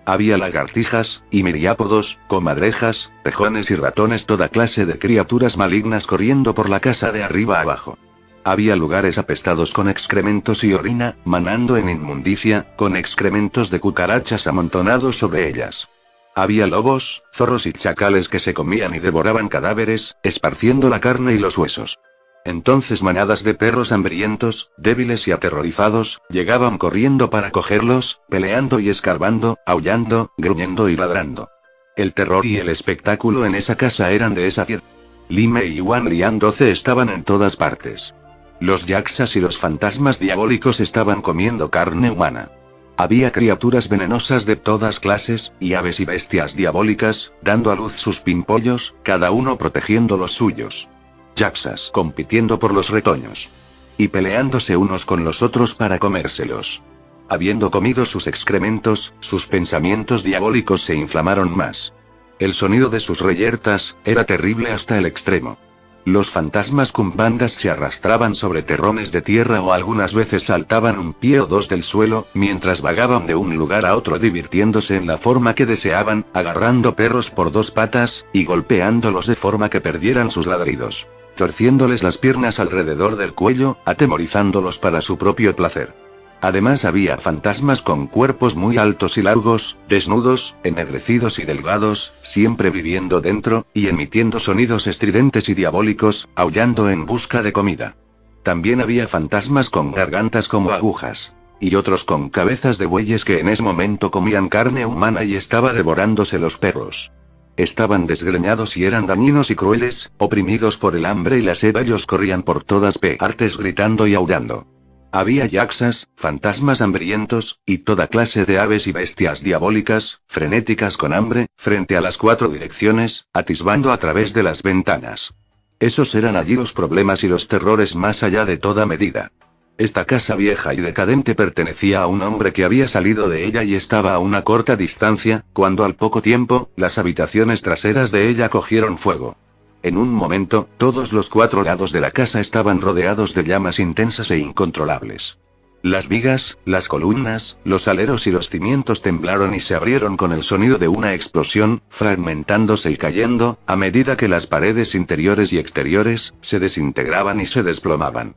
Había lagartijas, y miriápodos, comadrejas, tejones y ratones, toda clase de criaturas malignas corriendo por la casa de arriba abajo. Había lugares apestados con excrementos y orina, manando en inmundicia, con excrementos de cucarachas amontonados sobre ellas. Había lobos, zorros y chacales que se comían y devoraban cadáveres, esparciendo la carne y los huesos. Entonces manadas de perros hambrientos, débiles y aterrorizados, llegaban corriendo para cogerlos, peleando y escarbando, aullando, gruñendo y ladrando. El terror y el espectáculo en esa casa eran de esa ciudad. Lime y Wan Lian 12 estaban en todas partes. Los yaksas y los fantasmas diabólicos estaban comiendo carne humana. Había criaturas venenosas de todas clases, y aves y bestias diabólicas, dando a luz sus pimpollos, cada uno protegiendo los suyos. Yaksas compitiendo por los retoños. Y peleándose unos con los otros para comérselos. Habiendo comido sus excrementos, sus pensamientos diabólicos se inflamaron más. El sonido de sus reyertas era terrible hasta el extremo. Los fantasmas cumbandas se arrastraban sobre terrones de tierra o algunas veces saltaban un pie o dos del suelo, mientras vagaban de un lugar a otro divirtiéndose en la forma que deseaban, agarrando perros por dos patas, y golpeándolos de forma que perdieran sus ladridos. Torciéndoles las piernas alrededor del cuello, atemorizándolos para su propio placer. Además había fantasmas con cuerpos muy altos y largos, desnudos, ennegrecidos y delgados, siempre viviendo dentro, y emitiendo sonidos estridentes y diabólicos, aullando en busca de comida. También había fantasmas con gargantas como agujas. Y otros con cabezas de bueyes que en ese momento comían carne humana y estaba devorándose los perros. Estaban desgreñados y eran dañinos y crueles, oprimidos por el hambre y la sed. Ellos corrían por todas partes gritando y aullando. Había yaksas, fantasmas hambrientos, y toda clase de aves y bestias diabólicas, frenéticas con hambre, frente a las 4 direcciones, atisbando a través de las ventanas. Esos eran allí los problemas y los terrores más allá de toda medida. Esta casa vieja y decadente pertenecía a un hombre que había salido de ella y estaba a una corta distancia, cuando al poco tiempo, las habitaciones traseras de ella cogieron fuego. En un momento, todos los 4 lados de la casa estaban rodeados de llamas intensas e incontrolables. Las vigas, las columnas, los aleros y los cimientos temblaron y se abrieron con el sonido de una explosión, fragmentándose y cayendo, a medida que las paredes interiores y exteriores, se desintegraban y se desplomaban.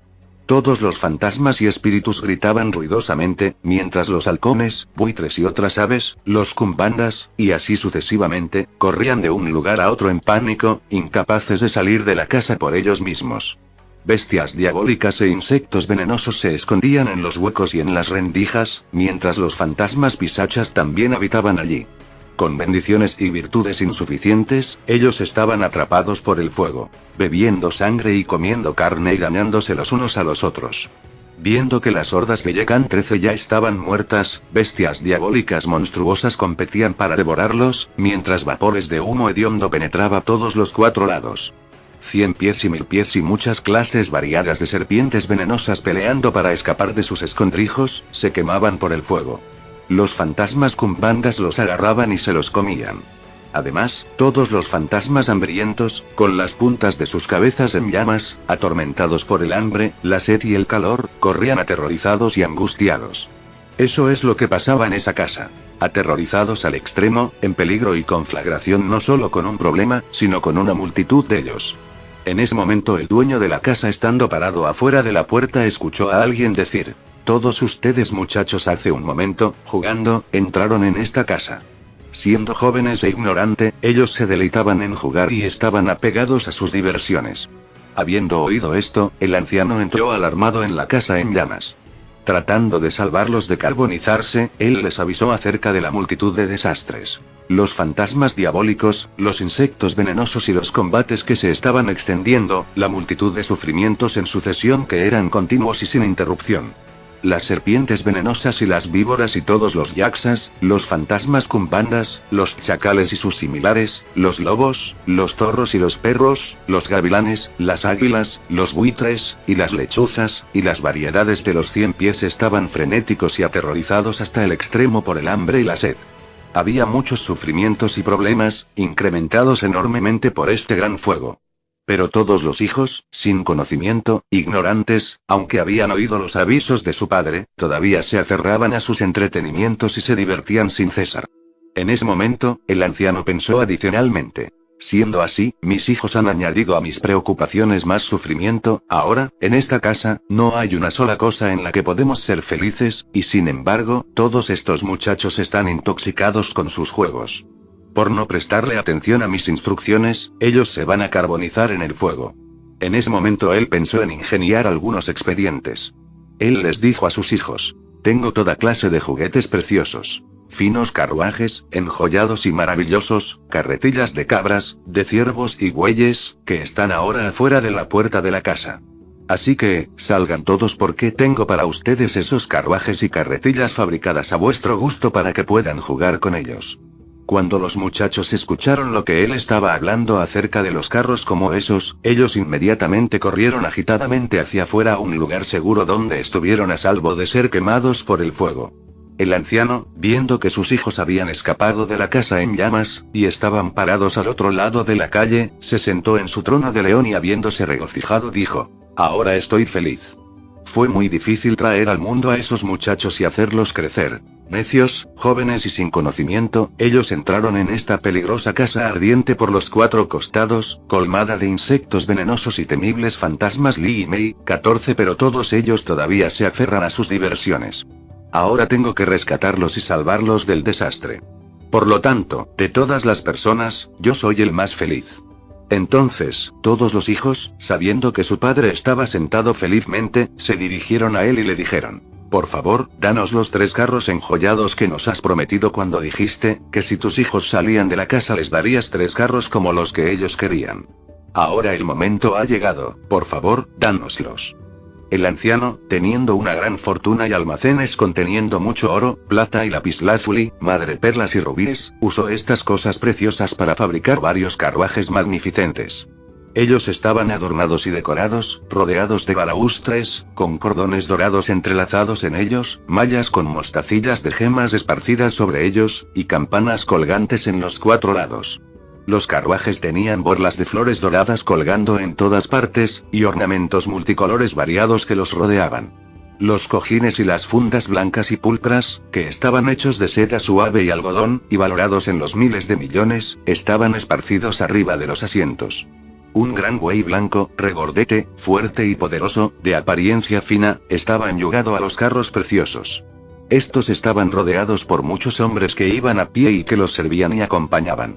Todos los fantasmas y espíritus gritaban ruidosamente, mientras los halcones, buitres y otras aves, los cumbandas, y así sucesivamente, corrían de un lugar a otro en pánico, incapaces de salir de la casa por ellos mismos. Bestias diabólicas e insectos venenosos se escondían en los huecos y en las rendijas, mientras los fantasmas pisachas también habitaban allí. Con bendiciones y virtudes insuficientes, ellos estaban atrapados por el fuego, bebiendo sangre y comiendo carne y dañándose los unos a los otros. Viendo que las hordas de Yekan 13 ya estaban muertas, bestias diabólicas monstruosas competían para devorarlos, mientras vapores de humo hediondo penetraba todos los 4 lados. 100 pies y 1000 pies y muchas clases variadas de serpientes venenosas peleando para escapar de sus escondrijos, se quemaban por el fuego. Los fantasmas cumbandas los agarraban y se los comían. Además, todos los fantasmas hambrientos, con las puntas de sus cabezas en llamas, atormentados por el hambre, la sed y el calor, corrían aterrorizados y angustiados. Eso es lo que pasaba en esa casa. Aterrorizados al extremo, en peligro y conflagración no solo con un problema, sino con una multitud de ellos. En ese momento el dueño de la casa estando parado afuera de la puerta escuchó a alguien decir: Todos ustedes muchachos hace un momento, jugando, entraron en esta casa. Siendo jóvenes e ignorante, ellos se deleitaban en jugar y estaban apegados a sus diversiones. Habiendo oído esto, el anciano entró alarmado en la casa en llamas. Tratando de salvarlos de carbonizarse, él les avisó acerca de la multitud de desastres. Los fantasmas diabólicos, los insectos venenosos y los combates que se estaban extendiendo, la multitud de sufrimientos en sucesión que eran continuos y sin interrupción. Las serpientes venenosas y las víboras y todos los yaksas, los fantasmas kumbandas, los chacales y sus similares, los lobos, los zorros y los perros, los gavilanes, las águilas, los buitres, y las lechuzas, y las variedades de los 100 pies estaban frenéticos y aterrorizados hasta el extremo por el hambre y la sed. Había muchos sufrimientos y problemas, incrementados enormemente por este gran fuego. Pero todos los hijos, sin conocimiento, ignorantes, aunque habían oído los avisos de su padre, todavía se aferraban a sus entretenimientos y se divertían sin cesar. En ese momento, el anciano pensó adicionalmente: siendo así, mis hijos han añadido a mis preocupaciones más sufrimiento. Ahora, en esta casa, no hay una sola cosa en la que podemos ser felices, y sin embargo, todos estos muchachos están intoxicados con sus juegos. Por no prestarle atención a mis instrucciones, ellos se van a carbonizar en el fuego. En ese momento él pensó en ingeniar algunos expedientes. Él les dijo a sus hijos: tengo toda clase de juguetes preciosos. Finos carruajes, enjollados y maravillosos, carretillas de cabras, de ciervos y bueyes, que están ahora afuera de la puerta de la casa. Así que, salgan todos porque tengo para ustedes esos carruajes y carretillas fabricadas a vuestro gusto para que puedan jugar con ellos. Cuando los muchachos escucharon lo que él estaba hablando acerca de los carros como esos, ellos inmediatamente corrieron agitadamente hacia afuera a un lugar seguro donde estuvieron a salvo de ser quemados por el fuego. El anciano, viendo que sus hijos habían escapado de la casa en llamas, y estaban parados al otro lado de la calle, se sentó en su trono de león y habiéndose regocijado dijo: ahora estoy feliz. Fue muy difícil traer al mundo a esos muchachos y hacerlos crecer. Necios, jóvenes y sin conocimiento, ellos entraron en esta peligrosa casa ardiente por los 4 costados, colmada de insectos venenosos y temibles fantasmas Li y Mei, 14, pero todos ellos todavía se aferran a sus diversiones. Ahora tengo que rescatarlos y salvarlos del desastre. Por lo tanto, de todas las personas, yo soy el más feliz. Entonces, todos los hijos, sabiendo que su padre estaba sentado felizmente, se dirigieron a él y le dijeron: por favor, danos los 3 carros enjollados que nos has prometido cuando dijiste, que si tus hijos salían de la casa les darías 3 carros como los que ellos querían. Ahora el momento ha llegado, por favor, dánoslos. El anciano, teniendo una gran fortuna y almacenes conteniendo mucho oro, plata y lapislázuli, madreperlas y rubíes, usó estas cosas preciosas para fabricar varios carruajes magnificentes. Ellos estaban adornados y decorados, rodeados de balaustres, con cordones dorados entrelazados en ellos, mallas con mostacillas de gemas esparcidas sobre ellos, y campanas colgantes en los 4 lados. Los carruajes tenían borlas de flores doradas colgando en todas partes, y ornamentos multicolores variados que los rodeaban. Los cojines y las fundas blancas y pulcras, que estaban hechos de seda suave y algodón, y valorados en los miles de millones, estaban esparcidos arriba de los asientos. Un gran buey blanco, regordete, fuerte y poderoso, de apariencia fina, estaba enyugado a los carros preciosos. Estos estaban rodeados por muchos hombres que iban a pie y que los servían y acompañaban.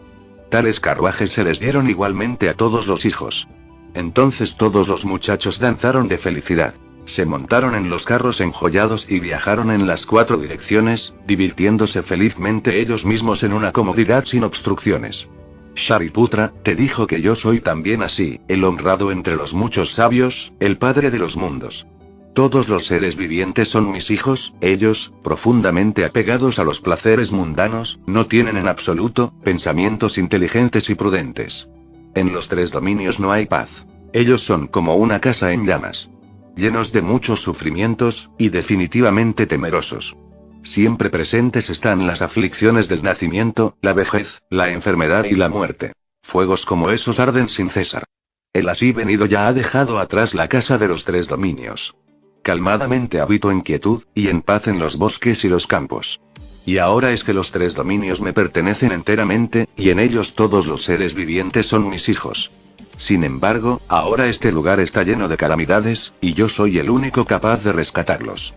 Tales carruajes se les dieron igualmente a todos los hijos. Entonces todos los muchachos danzaron de felicidad. Se montaron en los carros enjollados y viajaron en las 4 direcciones, divirtiéndose felizmente ellos mismos en una comodidad sin obstrucciones. Shariputra, te dijo que yo soy también así, el honrado entre los muchos sabios, el padre de los mundos. Todos los seres vivientes son mis hijos, ellos, profundamente apegados a los placeres mundanos, no tienen en absoluto, pensamientos inteligentes y prudentes. En los 3 dominios no hay paz. Ellos son como una casa en llamas. Llenos de muchos sufrimientos, y definitivamente temerosos. Siempre presentes están las aflicciones del nacimiento, la vejez, la enfermedad y la muerte. Fuegos como esos arden sin cesar. El así venido ya ha dejado atrás la casa de los 3 dominios. Calmadamente habito en quietud, y en paz en los bosques y los campos. Y ahora es que los 3 dominios me pertenecen enteramente, y en ellos todos los seres vivientes son mis hijos. Sin embargo, ahora este lugar está lleno de calamidades, y yo soy el único capaz de rescatarlos.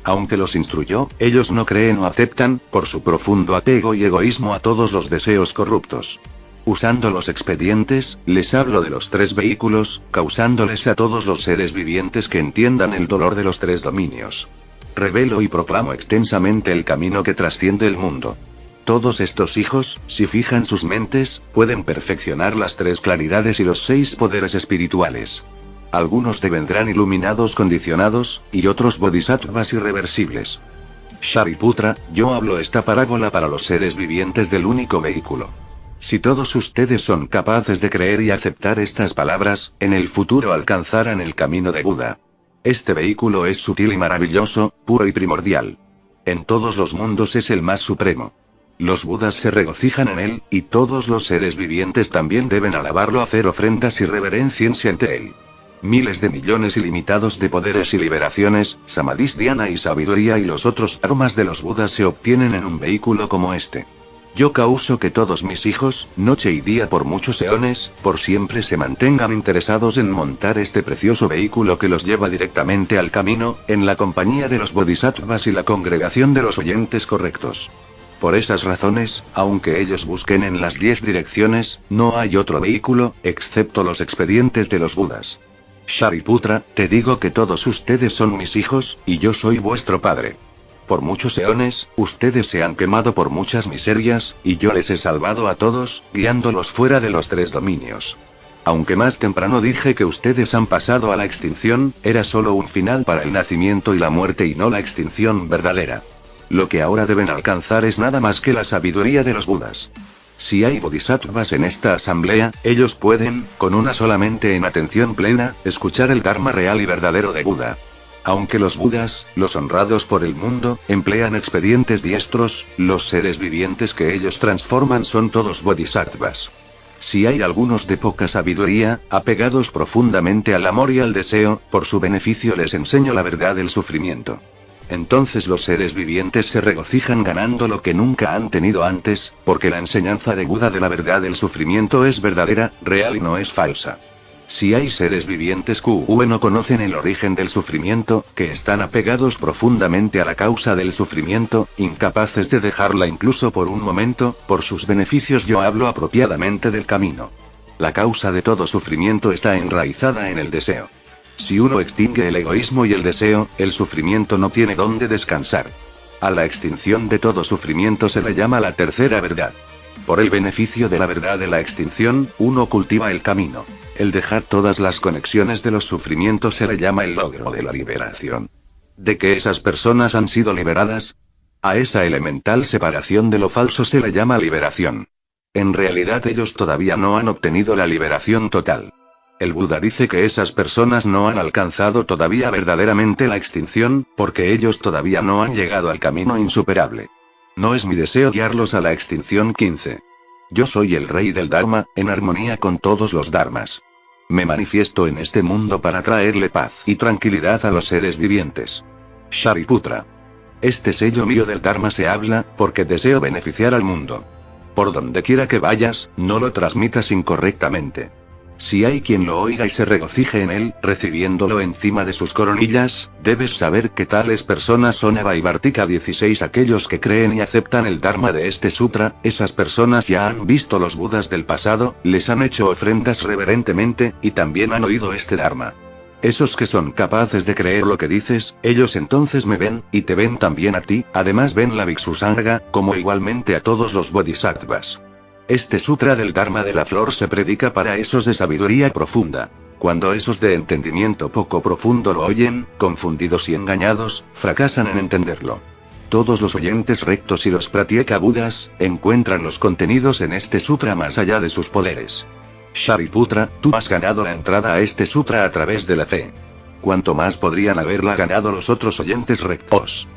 Aunque los instruyó, ellos no creen o aceptan, por su profundo apego y egoísmo a todos los deseos corruptos. Usando los expedientes, les hablo de los 3 vehículos, causándoles a todos los seres vivientes que entiendan el dolor de los 3 dominios. Revelo y proclamo extensamente el camino que trasciende el mundo. Todos estos hijos, si fijan sus mentes, pueden perfeccionar las 3 claridades y los 6 poderes espirituales. Algunos te vendrán iluminados condicionados, y otros bodhisattvas irreversibles. Shariputra, yo hablo esta parábola para los seres vivientes del único vehículo. Si todos ustedes son capaces de creer y aceptar estas palabras, en el futuro alcanzarán el camino de Buda. Este vehículo es sutil y maravilloso, puro y primordial. En todos los mundos es el más supremo. Los Budas se regocijan en él, y todos los seres vivientes también deben alabarlo, hacer ofrendas y reverencia ante él. Miles de millones ilimitados de poderes y liberaciones, samadhis, dhyana y sabiduría y los otros aromas de los Budas se obtienen en un vehículo como este. Yo causo que todos mis hijos, noche y día por muchos eones, por siempre se mantengan interesados en montar este precioso vehículo que los lleva directamente al camino, en la compañía de los bodhisattvas y la congregación de los oyentes correctos. Por esas razones, aunque ellos busquen en las 10 direcciones, no hay otro vehículo, excepto los expedientes de los Budas. Shariputra, te digo que todos ustedes son mis hijos, y yo soy vuestro padre. Por muchos eones, ustedes se han quemado por muchas miserias, y yo les he salvado a todos, guiándolos fuera de los 3 dominios. Aunque más temprano dije que ustedes han pasado a la extinción, era solo un final para el nacimiento y la muerte y no la extinción verdadera. Lo que ahora deben alcanzar es nada más que la sabiduría de los Budas. Si hay bodhisattvas en esta asamblea, ellos pueden, con una sola mente en atención plena, escuchar el Dharma real y verdadero de Buda. Aunque los Budas, los honrados por el mundo, emplean expedientes diestros, los seres vivientes que ellos transforman son todos bodhisattvas. Si hay algunos de poca sabiduría, apegados profundamente al amor y al deseo, por su beneficio les enseño la verdad del sufrimiento. Entonces los seres vivientes se regocijan ganando lo que nunca han tenido antes, porque la enseñanza de Buda de la verdad del sufrimiento es verdadera, real y no es falsa. Si hay seres vivientes que no conocen el origen del sufrimiento, que están apegados profundamente a la causa del sufrimiento, incapaces de dejarla incluso por un momento, por sus beneficios yo hablo apropiadamente del camino. La causa de todo sufrimiento está enraizada en el deseo. Si uno extingue el egoísmo y el deseo, el sufrimiento no tiene dónde descansar. A la extinción de todo sufrimiento se le llama la tercera verdad. Por el beneficio de la verdad de la extinción, uno cultiva el camino. El dejar todas las conexiones de los sufrimientos se le llama el logro de la liberación. ¿De que esas personas han sido liberadas? A esa elemental separación de lo falso se le llama liberación. En realidad ellos todavía no han obtenido la liberación total. El Buda dice que esas personas no han alcanzado todavía verdaderamente la extinción, porque ellos todavía no han llegado al camino insuperable. No es mi deseo guiarlos a la extinción 15. Yo soy el rey del Dharma, en armonía con todos los Dharmas. Me manifiesto en este mundo para traerle paz y tranquilidad a los seres vivientes. Shariputra. Este sello mío del Dharma se habla, porque deseo beneficiar al mundo. Por donde quiera que vayas, no lo transmitas incorrectamente. Si hay quien lo oiga y se regocije en él, recibiéndolo encima de sus coronillas, debes saber que tales personas son Abhayvartika 16. Aquellos que creen y aceptan el Dharma de este sutra, esas personas ya han visto los Budas del pasado, les han hecho ofrendas reverentemente, y también han oído este Dharma. Esos que son capaces de creer lo que dices, ellos entonces me ven, y te ven también a ti, además ven la Bhiksu-sangha, como igualmente a todos los bodhisattvas. Este sutra del Dharma de la flor se predica para esos de sabiduría profunda. Cuando esos de entendimiento poco profundo lo oyen, confundidos y engañados, fracasan en entenderlo. Todos los oyentes rectos y los pratyeka budas, encuentran los contenidos en este sutra más allá de sus poderes. Shariputra, tú has ganado la entrada a este sutra a través de la fe. ¿Cuánto más podrían haberla ganado los otros oyentes rectos?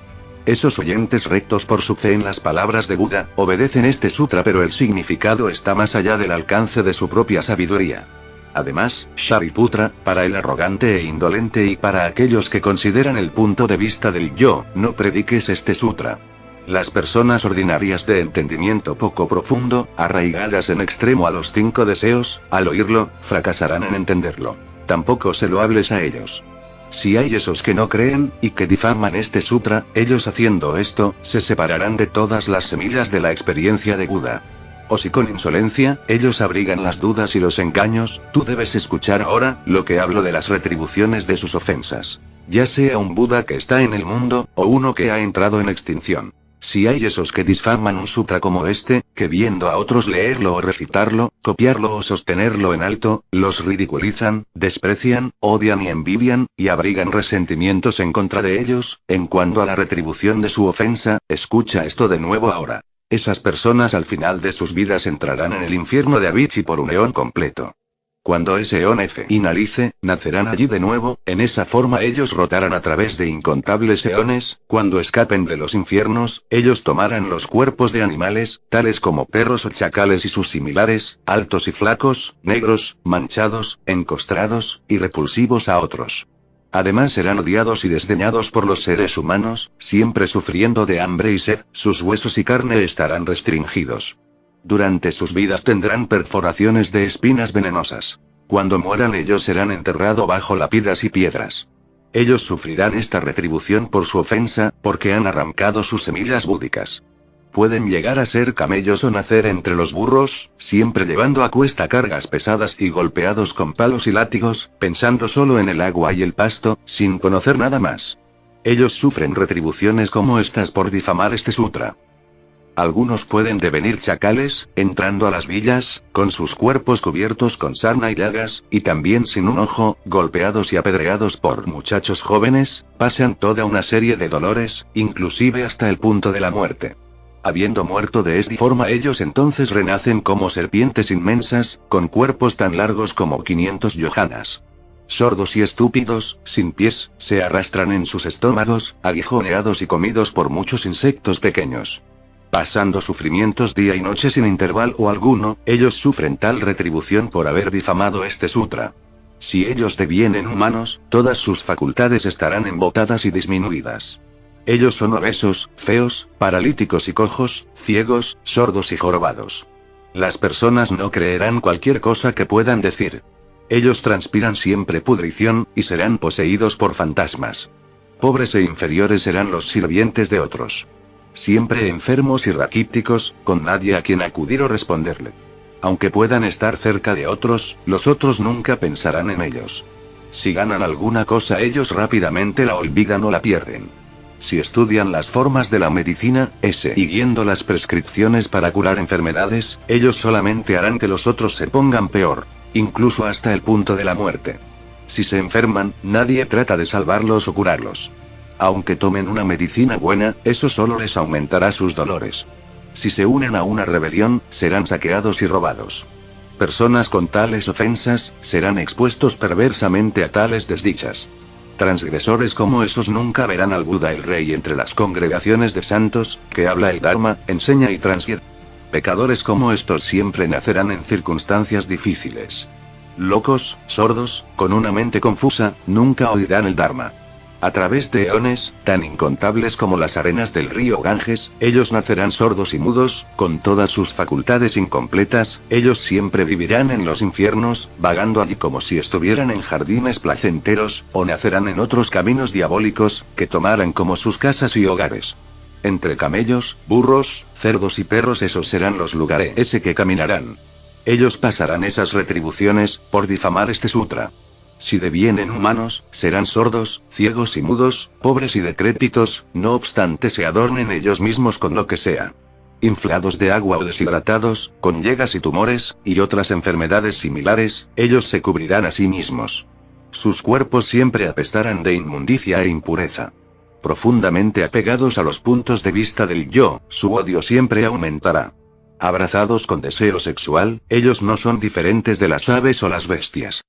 Esos oyentes rectos por su fe en las palabras de Buda, obedecen este sutra pero el significado está más allá del alcance de su propia sabiduría. Además, Shariputra, para el arrogante e indolente y para aquellos que consideran el punto de vista del yo, no prediques este sutra. Las personas ordinarias de entendimiento poco profundo, arraigadas en extremo a los 5 deseos, al oírlo, fracasarán en entenderlo. Tampoco se lo hables a ellos. Si hay esos que no creen, y que difaman este sutra, ellos haciendo esto, se separarán de todas las semillas de la experiencia de Buda. O si con insolencia, ellos abrigan las dudas y los engaños, tú debes escuchar ahora, lo que hablo de las retribuciones de sus ofensas. Ya sea un Buda que está en el mundo, o uno que ha entrado en extinción. Si hay esos que difaman un sutra como este, que viendo a otros leerlo o recitarlo, copiarlo o sostenerlo en alto, los ridiculizan, desprecian, odian y envidian, y abrigan resentimientos en contra de ellos, en cuanto a la retribución de su ofensa, escucha esto de nuevo ahora. Esas personas al final de sus vidas entrarán en el infierno de Avicii por un eón completo. Cuando ese eón finalice, nacerán allí de nuevo, en esa forma ellos rotarán a través de incontables eones, cuando escapen de los infiernos, ellos tomarán los cuerpos de animales, tales como perros o chacales y sus similares, altos y flacos, negros, manchados, encostrados, y repulsivos a otros. Además serán odiados y desdeñados por los seres humanos, siempre sufriendo de hambre y sed, sus huesos y carne estarán restringidos. Durante sus vidas tendrán perforaciones de espinas venenosas. Cuando mueran ellos serán enterrados bajo lápidas y piedras. Ellos sufrirán esta retribución por su ofensa, porque han arrancado sus semillas búdicas. Pueden llegar a ser camellos o nacer entre los burros, siempre llevando a cuesta cargas pesadas y golpeados con palos y látigos, pensando solo en el agua y el pasto, sin conocer nada más. Ellos sufren retribuciones como estas por difamar este sutra. Algunos pueden devenir chacales, entrando a las villas, con sus cuerpos cubiertos con sarna y llagas, y también sin un ojo, golpeados y apedreados por muchachos jóvenes, pasan toda una serie de dolores, inclusive hasta el punto de la muerte. Habiendo muerto de esta forma ellos entonces renacen como serpientes inmensas, con cuerpos tan largos como 500 yojanas. Sordos y estúpidos, sin pies, se arrastran en sus estómagos, aguijoneados y comidos por muchos insectos pequeños. Pasando sufrimientos día y noche sin intervalo alguno, ellos sufren tal retribución por haber difamado este sutra. Si ellos devienen humanos, todas sus facultades estarán embotadas y disminuidas. Ellos son obesos, feos, paralíticos y cojos, ciegos, sordos y jorobados. Las personas no creerán cualquier cosa que puedan decir. Ellos transpiran siempre pudrición, y serán poseídos por fantasmas. Pobres e inferiores serán los sirvientes de otros. Siempre enfermos y raquíticos, con nadie a quien acudir o responderle. Aunque puedan estar cerca de otros, los otros nunca pensarán en ellos. Si ganan alguna cosa ellos rápidamente la olvidan o la pierden. Si estudian las formas de la medicina, siguiendo las prescripciones para curar enfermedades, ellos solamente harán que los otros se pongan peor, incluso hasta el punto de la muerte. Si se enferman, nadie trata de salvarlos o curarlos. Aunque tomen una medicina buena, eso solo les aumentará sus dolores. Si se unen a una rebelión, serán saqueados y robados. Personas con tales ofensas, serán expuestos perversamente a tales desdichas. Transgresores como esos nunca verán al Buda el Rey entre las congregaciones de santos, que habla el Dharma, enseña y transfiere. Pecadores como estos siempre nacerán en circunstancias difíciles. Locos, sordos, con una mente confusa, nunca oirán el Dharma. A través de eones, tan incontables como las arenas del río Ganges, ellos nacerán sordos y mudos, con todas sus facultades incompletas, ellos siempre vivirán en los infiernos, vagando allí como si estuvieran en jardines placenteros, o nacerán en otros caminos diabólicos, que tomarán como sus casas y hogares. Entre camellos, burros, cerdos y perros esos serán los lugares que caminarán. Ellos pasarán esas retribuciones, por difamar este sutra. Si devienen humanos, serán sordos, ciegos y mudos, pobres y decrépitos, no obstante se adornen ellos mismos con lo que sea. Inflados de agua o deshidratados, con llagas y tumores, y otras enfermedades similares, ellos se cubrirán a sí mismos. Sus cuerpos siempre apestarán de inmundicia e impureza. Profundamente apegados a los puntos de vista del yo, su odio siempre aumentará. Abrazados con deseo sexual, ellos no son diferentes de las aves o las bestias.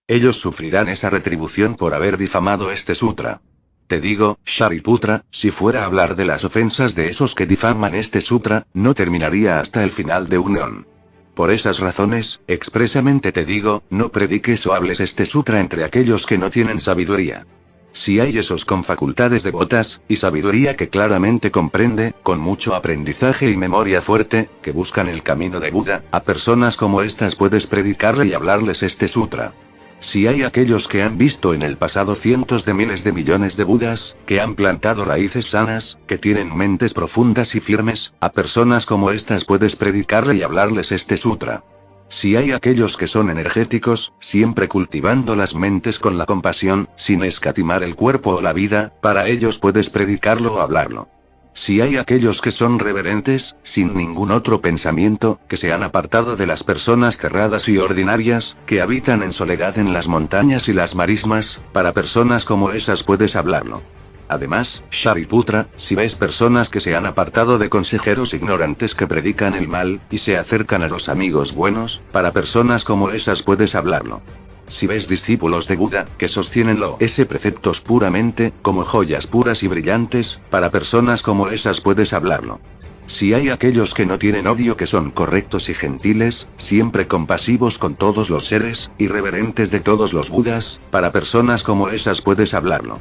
Ellos sufrirán esa retribución por haber difamado este sutra. Te digo, Shariputra, si fuera a hablar de las ofensas de esos que difaman este sutra, no terminaría hasta el final de un eón. Por esas razones, expresamente te digo, no prediques o hables este sutra entre aquellos que no tienen sabiduría. Si hay esos con facultades devotas, y sabiduría que claramente comprende, con mucho aprendizaje y memoria fuerte, que buscan el camino de Buda, a personas como estas puedes predicarle y hablarles este sutra. Si hay aquellos que han visto en el pasado cientos de miles de millones de Budas, que han plantado raíces sanas, que tienen mentes profundas y firmes, a personas como estas puedes predicarle y hablarles este sutra. Si hay aquellos que son energéticos, siempre cultivando las mentes con la compasión, sin escatimar el cuerpo o la vida, para ellos puedes predicarlo o hablarlo. Si hay aquellos que son reverentes, sin ningún otro pensamiento, que se han apartado de las personas cerradas y ordinarias, que habitan en soledad en las montañas y las marismas, para personas como esas puedes hablarlo. Además, Shariputra, si ves personas que se han apartado de consejeros ignorantes que predican el mal, y se acercan a los amigos buenos, para personas como esas puedes hablarlo. Si ves discípulos de Buda, que sostienen los preceptos puramente, como joyas puras y brillantes, para personas como esas puedes hablarlo. Si hay aquellos que no tienen odio, que son correctos y gentiles, siempre compasivos con todos los seres, irreverentes de todos los Budas, para personas como esas puedes hablarlo.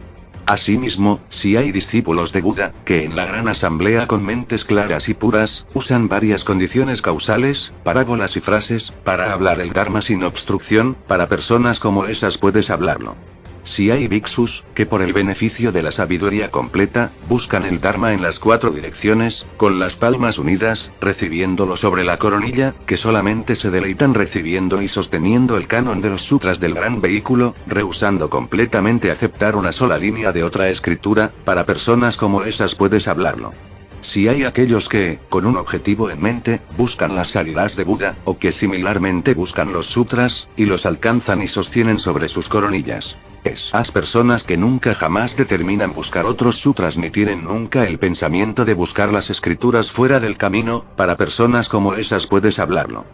Asimismo, si hay discípulos de Buda, que en la gran asamblea con mentes claras y puras, usan varias condiciones causales, parábolas y frases, para hablar el Dharma sin obstrucción, para personas como esas puedes hablarlo. Si hay bhiksus, que por el beneficio de la sabiduría completa, buscan el Dharma en las 4 direcciones, con las palmas unidas, recibiéndolo sobre la coronilla, que solamente se deleitan recibiendo y sosteniendo el canon de los sutras del gran vehículo, rehusando completamente aceptar una sola línea de otra escritura, para personas como esas puedes hablarlo. Si hay aquellos que, con un objetivo en mente, buscan las salidas de Buda, o que similarmente buscan los sutras, y los alcanzan y sostienen sobre sus coronillas. Esas personas que nunca jamás determinan buscar otros sutras ni tienen nunca el pensamiento de buscar las escrituras fuera del camino, para personas como esas puedes hablarlo.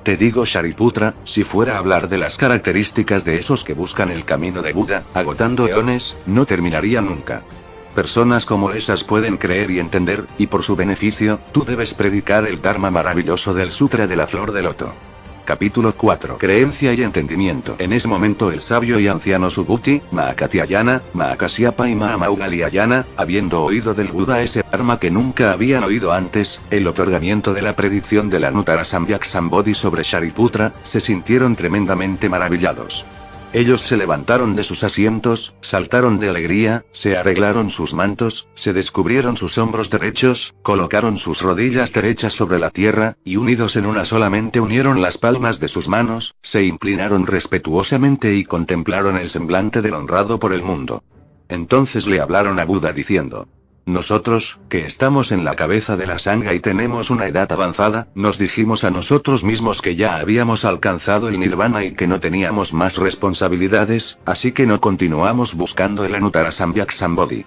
Te digo Shariputra, si fuera a hablar de las características de esos que buscan el camino de Buda, agotando eones, no terminaría nunca. Personas como esas pueden creer y entender, y por su beneficio, tú debes predicar el Dharma maravilloso del Sutra de la Flor de Loto. Capítulo 4. Creencia y entendimiento. En ese momento el sabio y anciano Subhuti, Mahakatyayana, Mahakasyapa y Mahamaugalyayana, habiendo oído del Buda ese Dharma que nunca habían oído antes, el otorgamiento de la predicción de la Anuttara Samyak Sambodhi sobre Shariputra, se sintieron tremendamente maravillados. Ellos se levantaron de sus asientos, saltaron de alegría, se arreglaron sus mantos, se descubrieron sus hombros derechos, colocaron sus rodillas derechas sobre la tierra, y unidos en una solamente unieron las palmas de sus manos, se inclinaron respetuosamente y contemplaron el semblante del honrado por el mundo. Entonces le hablaron a Buda diciendo: nosotros, que estamos en la cabeza de la sangha y tenemos una edad avanzada, nos dijimos a nosotros mismos que ya habíamos alcanzado el nirvana y que no teníamos más responsabilidades, así que no continuamos buscando el Anuttara Samyak Sambodhi.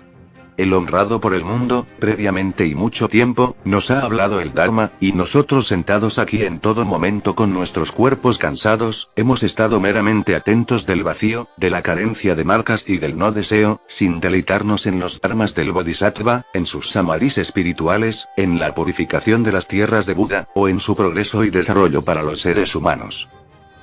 El honrado por el mundo, previamente y mucho tiempo, nos ha hablado el Dharma, y nosotros sentados aquí en todo momento con nuestros cuerpos cansados, hemos estado meramente atentos del vacío, de la carencia de marcas y del no deseo, sin deleitarnos en los dharmas del Bodhisattva, en sus samadhis espirituales, en la purificación de las tierras de Buda, o en su progreso y desarrollo para los seres humanos.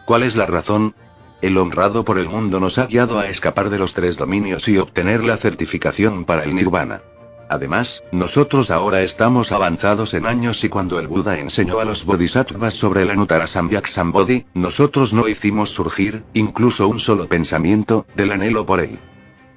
¿Cuál es la razón? El honrado por el mundo nos ha guiado a escapar de los 3 dominios y obtener la certificación para el nirvana. Además, nosotros ahora estamos avanzados en años y cuando el Buda enseñó a los bodhisattvas sobre el Anuttara Samyak Sambodhi, nosotros no hicimos surgir, incluso un solo pensamiento, del anhelo por él.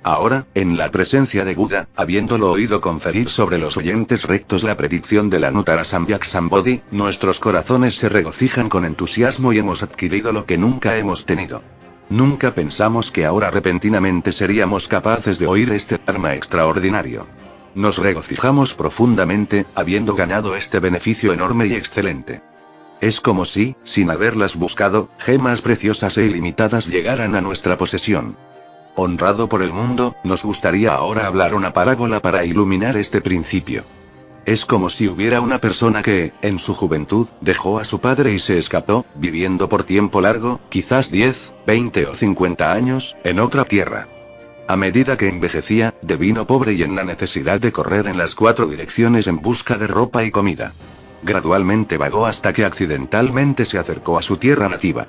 Ahora, en la presencia de Buda, habiéndolo oído conferir sobre los oyentes rectos la predicción del Anuttara Samyak Sambodhi, nuestros corazones se regocijan con entusiasmo y hemos adquirido lo que nunca hemos tenido. Nunca pensamos que ahora repentinamente seríamos capaces de oír este Dharma extraordinario. Nos regocijamos profundamente, habiendo ganado este beneficio enorme y excelente. Es como si, sin haberlas buscado, gemas preciosas e ilimitadas llegaran a nuestra posesión. Honrado por el mundo, nos gustaría ahora hablar una parábola para iluminar este principio. Es como si hubiera una persona que, en su juventud, dejó a su padre y se escapó, viviendo por tiempo largo, quizás 10, 20 o 50 años, en otra tierra. A medida que envejecía, devino pobre y en la necesidad de correr en las 4 direcciones en busca de ropa y comida. Gradualmente vagó hasta que accidentalmente se acercó a su tierra nativa.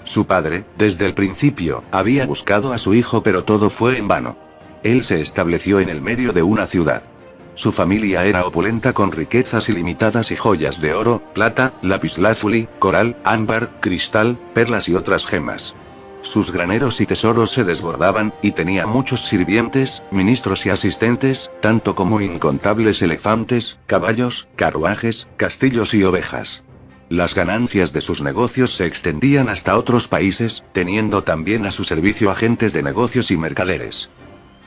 Su padre, desde el principio, había buscado a su hijo pero todo fue en vano. Él se estableció en el medio de una ciudad. Su familia era opulenta con riquezas ilimitadas y joyas de oro, plata, lapislázuli, coral, ámbar, cristal, perlas y otras gemas. Sus graneros y tesoros se desbordaban, y tenía muchos sirvientes, ministros y asistentes, tanto como incontables elefantes, caballos, carruajes, castillos y ovejas. Las ganancias de sus negocios se extendían hasta otros países, teniendo también a su servicio agentes de negocios y mercaderes.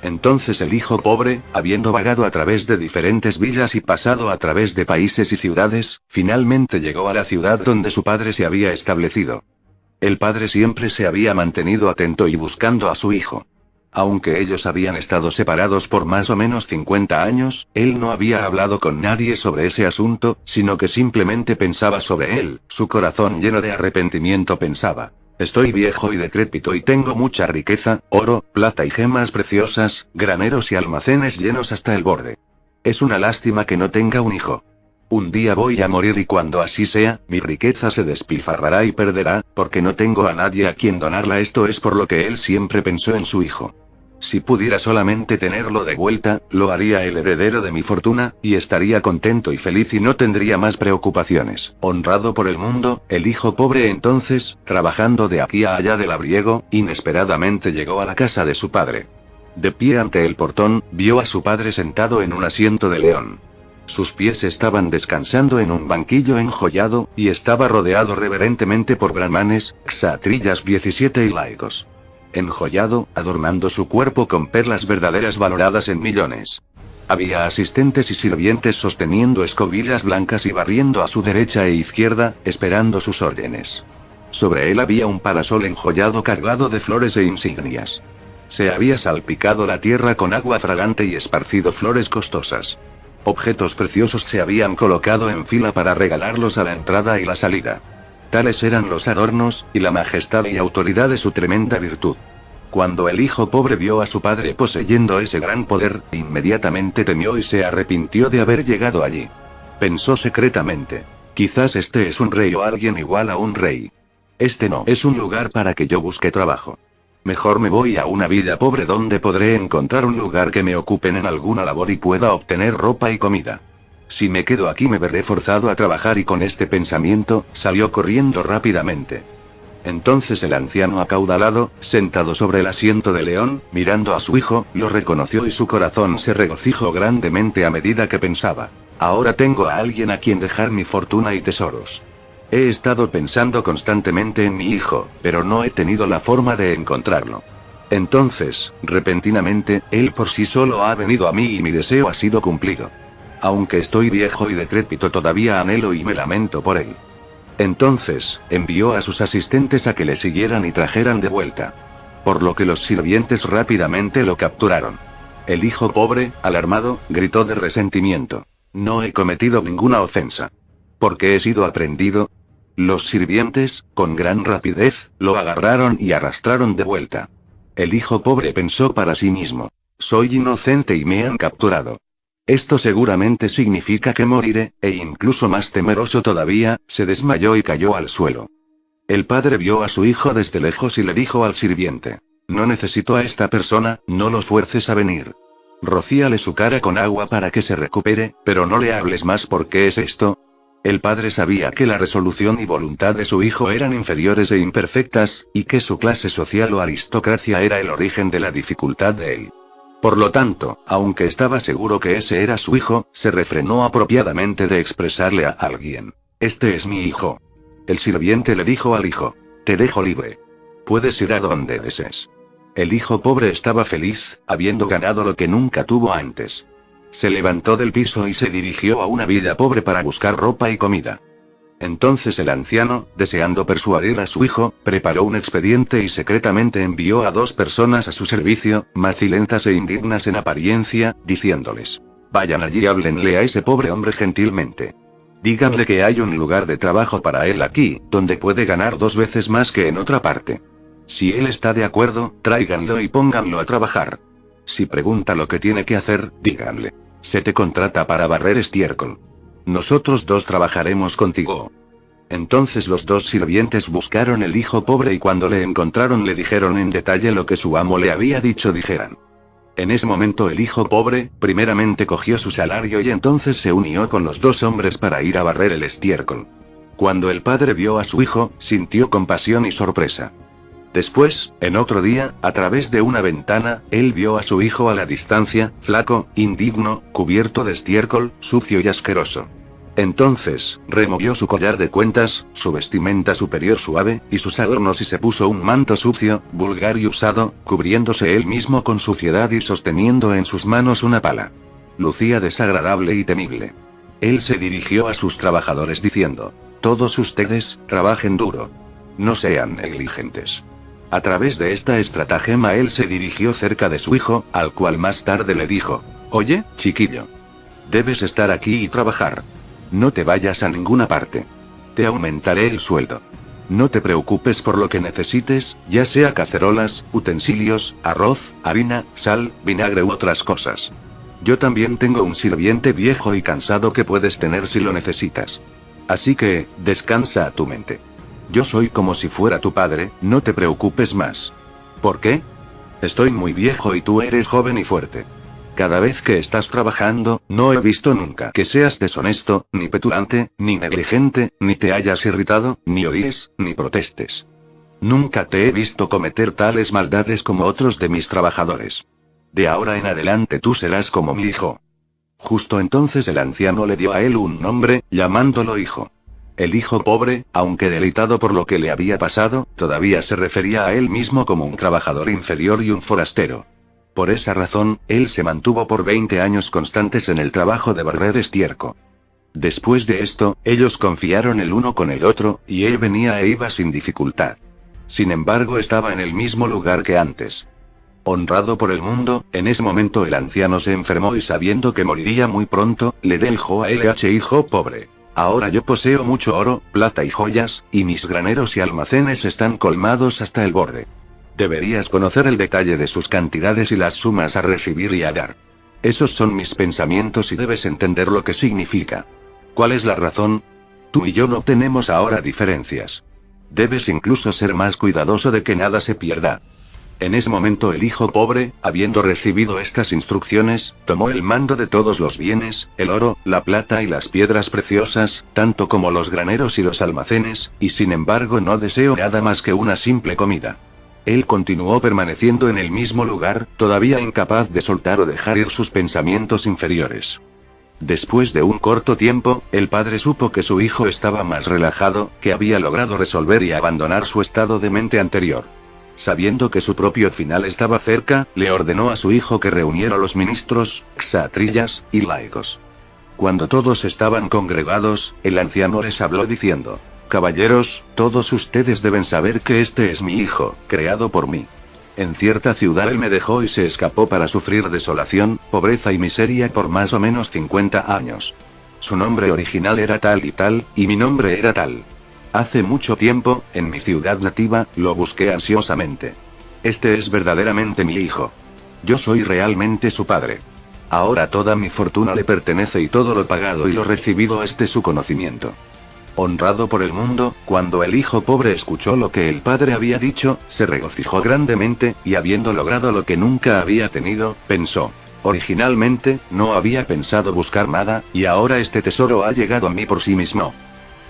Entonces el hijo pobre, habiendo vagado a través de diferentes villas y pasado a través de países y ciudades, finalmente llegó a la ciudad donde su padre se había establecido. El padre siempre se había mantenido atento y buscando a su hijo. Aunque ellos habían estado separados por más o menos 50 años, él no había hablado con nadie sobre ese asunto, sino que simplemente pensaba sobre él, su corazón lleno de arrepentimiento pensaba. Estoy viejo y decrépito y tengo mucha riqueza, oro, plata y gemas preciosas, graneros y almacenes llenos hasta el borde. Es una lástima que no tenga un hijo. Un día voy a morir y cuando así sea, mi riqueza se despilfarrará y perderá, porque no tengo a nadie a quien donarla. Esto es por lo que él siempre pensó en su hijo. Si pudiera solamente tenerlo de vuelta, lo haría el heredero de mi fortuna, y estaría contento y feliz y no tendría más preocupaciones. Honrado por el mundo, el hijo pobre entonces, trabajando de aquí a allá del labriego, inesperadamente llegó a la casa de su padre. De pie ante el portón, vio a su padre sentado en un asiento de león. Sus pies estaban descansando en un banquillo enjollado, y estaba rodeado reverentemente por brahmanes, ksatrillas 17 y laicos. Enjollado, adornando su cuerpo con perlas verdaderas valoradas en millones. Había asistentes y sirvientes sosteniendo escobillas blancas y barriendo a su derecha e izquierda, esperando sus órdenes. Sobre él había un parasol enjollado cargado de flores e insignias. Se había salpicado la tierra con agua fragante y esparcido flores costosas. Objetos preciosos se habían colocado en fila para regalarlos a la entrada y la salida. Tales eran los adornos, y la majestad y autoridad de su tremenda virtud. Cuando el hijo pobre vio a su padre poseyendo ese gran poder, inmediatamente temió y se arrepintió de haber llegado allí. Pensó secretamente: quizás este es un rey o alguien igual a un rey. Este no es un lugar para que yo busque trabajo. Mejor me voy a una villa pobre donde podré encontrar un lugar que me ocupen en alguna labor y pueda obtener ropa y comida. Si me quedo aquí me veré forzado a trabajar, y con este pensamiento, salió corriendo rápidamente. Entonces el anciano acaudalado, sentado sobre el asiento de león, mirando a su hijo, lo reconoció y su corazón se regocijó grandemente a medida que pensaba: ahora tengo a alguien a quien dejar mi fortuna y tesoros. He estado pensando constantemente en mi hijo, pero no he tenido la forma de encontrarlo. Entonces, repentinamente, él por sí solo ha venido a mí y mi deseo ha sido cumplido. Aunque estoy viejo y decrépito todavía anhelo y me lamento por él. Entonces, envió a sus asistentes a que le siguieran y trajeran de vuelta. Por lo que los sirvientes rápidamente lo capturaron. El hijo pobre, alarmado, gritó de resentimiento: no he cometido ninguna ofensa. ¿Por qué he sido aprendido? Los sirvientes, con gran rapidez, lo agarraron y arrastraron de vuelta. El hijo pobre pensó para sí mismo: soy inocente y me han capturado. Esto seguramente significa que moriré, e incluso más temeroso todavía, se desmayó y cayó al suelo. El padre vio a su hijo desde lejos y le dijo al sirviente: no necesito a esta persona, no lo fuerces a venir. Rocíale su cara con agua para que se recupere, pero no le hables más. ¿Por qué es esto? El padre sabía que la resolución y voluntad de su hijo eran inferiores e imperfectas, y que su clase social o aristocracia era el origen de la dificultad de él. Por lo tanto, aunque estaba seguro que ese era su hijo, se refrenó apropiadamente de expresarle a alguien: este es mi hijo. El sirviente le dijo al hijo: te dejo libre. Puedes ir a donde desees. El hijo pobre estaba feliz, habiendo ganado lo que nunca tuvo antes. Se levantó del piso y se dirigió a una villa pobre para buscar ropa y comida. Entonces el anciano, deseando persuadir a su hijo, preparó un expediente y secretamente envió a 2 personas a su servicio, macilentas e indignas en apariencia, diciéndoles: vayan allí y háblenle a ese pobre hombre gentilmente. Díganle que hay un lugar de trabajo para él aquí, donde puede ganar 2 veces más que en otra parte. Si él está de acuerdo, tráiganlo y pónganlo a trabajar. Si pregunta lo que tiene que hacer, díganle: se te contrata para barrer estiércol. Nosotros 2 trabajaremos contigo. Entonces los 2 sirvientes buscaron el hijo pobre y cuando le encontraron le dijeron en detalle lo que su amo le había dicho dijeran. En ese momento el hijo pobre, primeramente cogió su salario y entonces se unió con los 2 hombres para ir a barrer el estiércol. Cuando el padre vio a su hijo, sintió compasión y sorpresa. Después, en otro día, a través de una ventana, él vio a su hijo a la distancia, flaco, indigno, cubierto de estiércol, sucio y asqueroso. Entonces, removió su collar de cuentas, su vestimenta superior suave, y sus adornos y se puso un manto sucio, vulgar y usado, cubriéndose él mismo con suciedad y sosteniendo en sus manos una pala. Lucía desagradable y temible. Él se dirigió a sus trabajadores diciendo: todos ustedes, trabajen duro. No sean negligentes. A través de esta estratagema él se dirigió cerca de su hijo, al cual más tarde le dijo: oye, chiquillo. Debes estar aquí y trabajar. No te vayas a ninguna parte. Te aumentaré el sueldo. No te preocupes por lo que necesites, ya sea cacerolas, utensilios, arroz, harina, sal, vinagre u otras cosas. Yo también tengo un sirviente viejo y cansado que puedes tener si lo necesitas. Así que, descansa a tu mente. Yo soy como si fuera tu padre, no te preocupes más. ¿Por qué? Estoy muy viejo y tú eres joven y fuerte. Cada vez que estás trabajando, no he visto nunca que seas deshonesto, ni petulante, ni negligente, ni te hayas irritado, ni odies, ni protestes. Nunca te he visto cometer tales maldades como otros de mis trabajadores. De ahora en adelante tú serás como mi hijo. Justo entonces el anciano le dio a él un nombre, llamándolo hijo. El hijo pobre, aunque deleitado por lo que le había pasado, todavía se refería a él mismo como un trabajador inferior y un forastero. Por esa razón, él se mantuvo por 20 años constantes en el trabajo de barrer estiércol. Después de esto, ellos confiaron el uno con el otro, y él venía e iba sin dificultad. Sin embargo, estaba en el mismo lugar que antes. Honrado por el mundo, en ese momento el anciano se enfermó y sabiendo que moriría muy pronto, le dijo a LH: hijo pobre. Ahora yo poseo mucho oro, plata y joyas, y mis graneros y almacenes están colmados hasta el borde. Deberías conocer el detalle de sus cantidades y las sumas a recibir y a dar. Esos son mis pensamientos y debes entender lo que significa. ¿Cuál es la razón? Tú y yo no tenemos ahora diferencias. Debes incluso ser más cuidadoso de que nada se pierda. En ese momento el hijo pobre, habiendo recibido estas instrucciones, tomó el mando de todos los bienes, el oro, la plata y las piedras preciosas, tanto como los graneros y los almacenes, y sin embargo no deseó nada más que una simple comida. Él continuó permaneciendo en el mismo lugar, todavía incapaz de soltar o dejar ir sus pensamientos inferiores. Después de un corto tiempo, el padre supo que su hijo estaba más relajado, que había logrado resolver y abandonar su estado de mente anterior. Sabiendo que su propio final estaba cerca, le ordenó a su hijo que reuniera a los ministros, ksatrillas, y laicos. Cuando todos estaban congregados, el anciano les habló diciendo: caballeros, todos ustedes deben saber que este es mi hijo, creado por mí. En cierta ciudad él me dejó y se escapó para sufrir desolación, pobreza y miseria por más o menos 50 años. Su nombre original era tal, y mi nombre era tal. Hace mucho tiempo, en mi ciudad nativa, lo busqué ansiosamente. Este es verdaderamente mi hijo. Yo soy realmente su padre. Ahora toda mi fortuna le pertenece y todo lo pagado y lo recibido es de su conocimiento. Honrado por el mundo, cuando el hijo pobre escuchó lo que el padre había dicho, se regocijó grandemente, y habiendo logrado lo que nunca había tenido, pensó: originalmente, no había pensado buscar nada, y ahora este tesoro ha llegado a mí por sí mismo.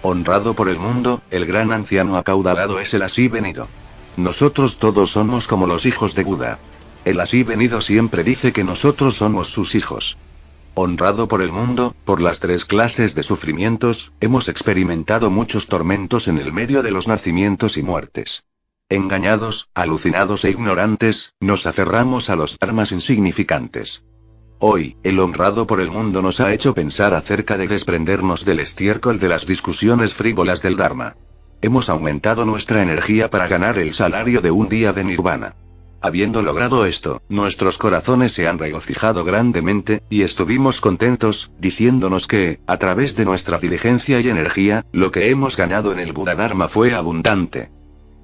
Honrado por el mundo, el gran anciano acaudalado es el así venido. Nosotros todos somos como los hijos de Buda. El así venido siempre dice que nosotros somos sus hijos. Honrado por el mundo, por las 3 clases de sufrimientos, hemos experimentado muchos tormentos en el medio de los nacimientos y muertes. Engañados, alucinados e ignorantes, nos aferramos a los dharmas insignificantes. Hoy, el honrado por el mundo nos ha hecho pensar acerca de desprendernos del estiércol de las discusiones frívolas del Dharma. Hemos aumentado nuestra energía para ganar el salario de un día de nirvana. Habiendo logrado esto, nuestros corazones se han regocijado grandemente, y estuvimos contentos, diciéndonos que, a través de nuestra diligencia y energía, lo que hemos ganado en el Buda Dharma fue abundante.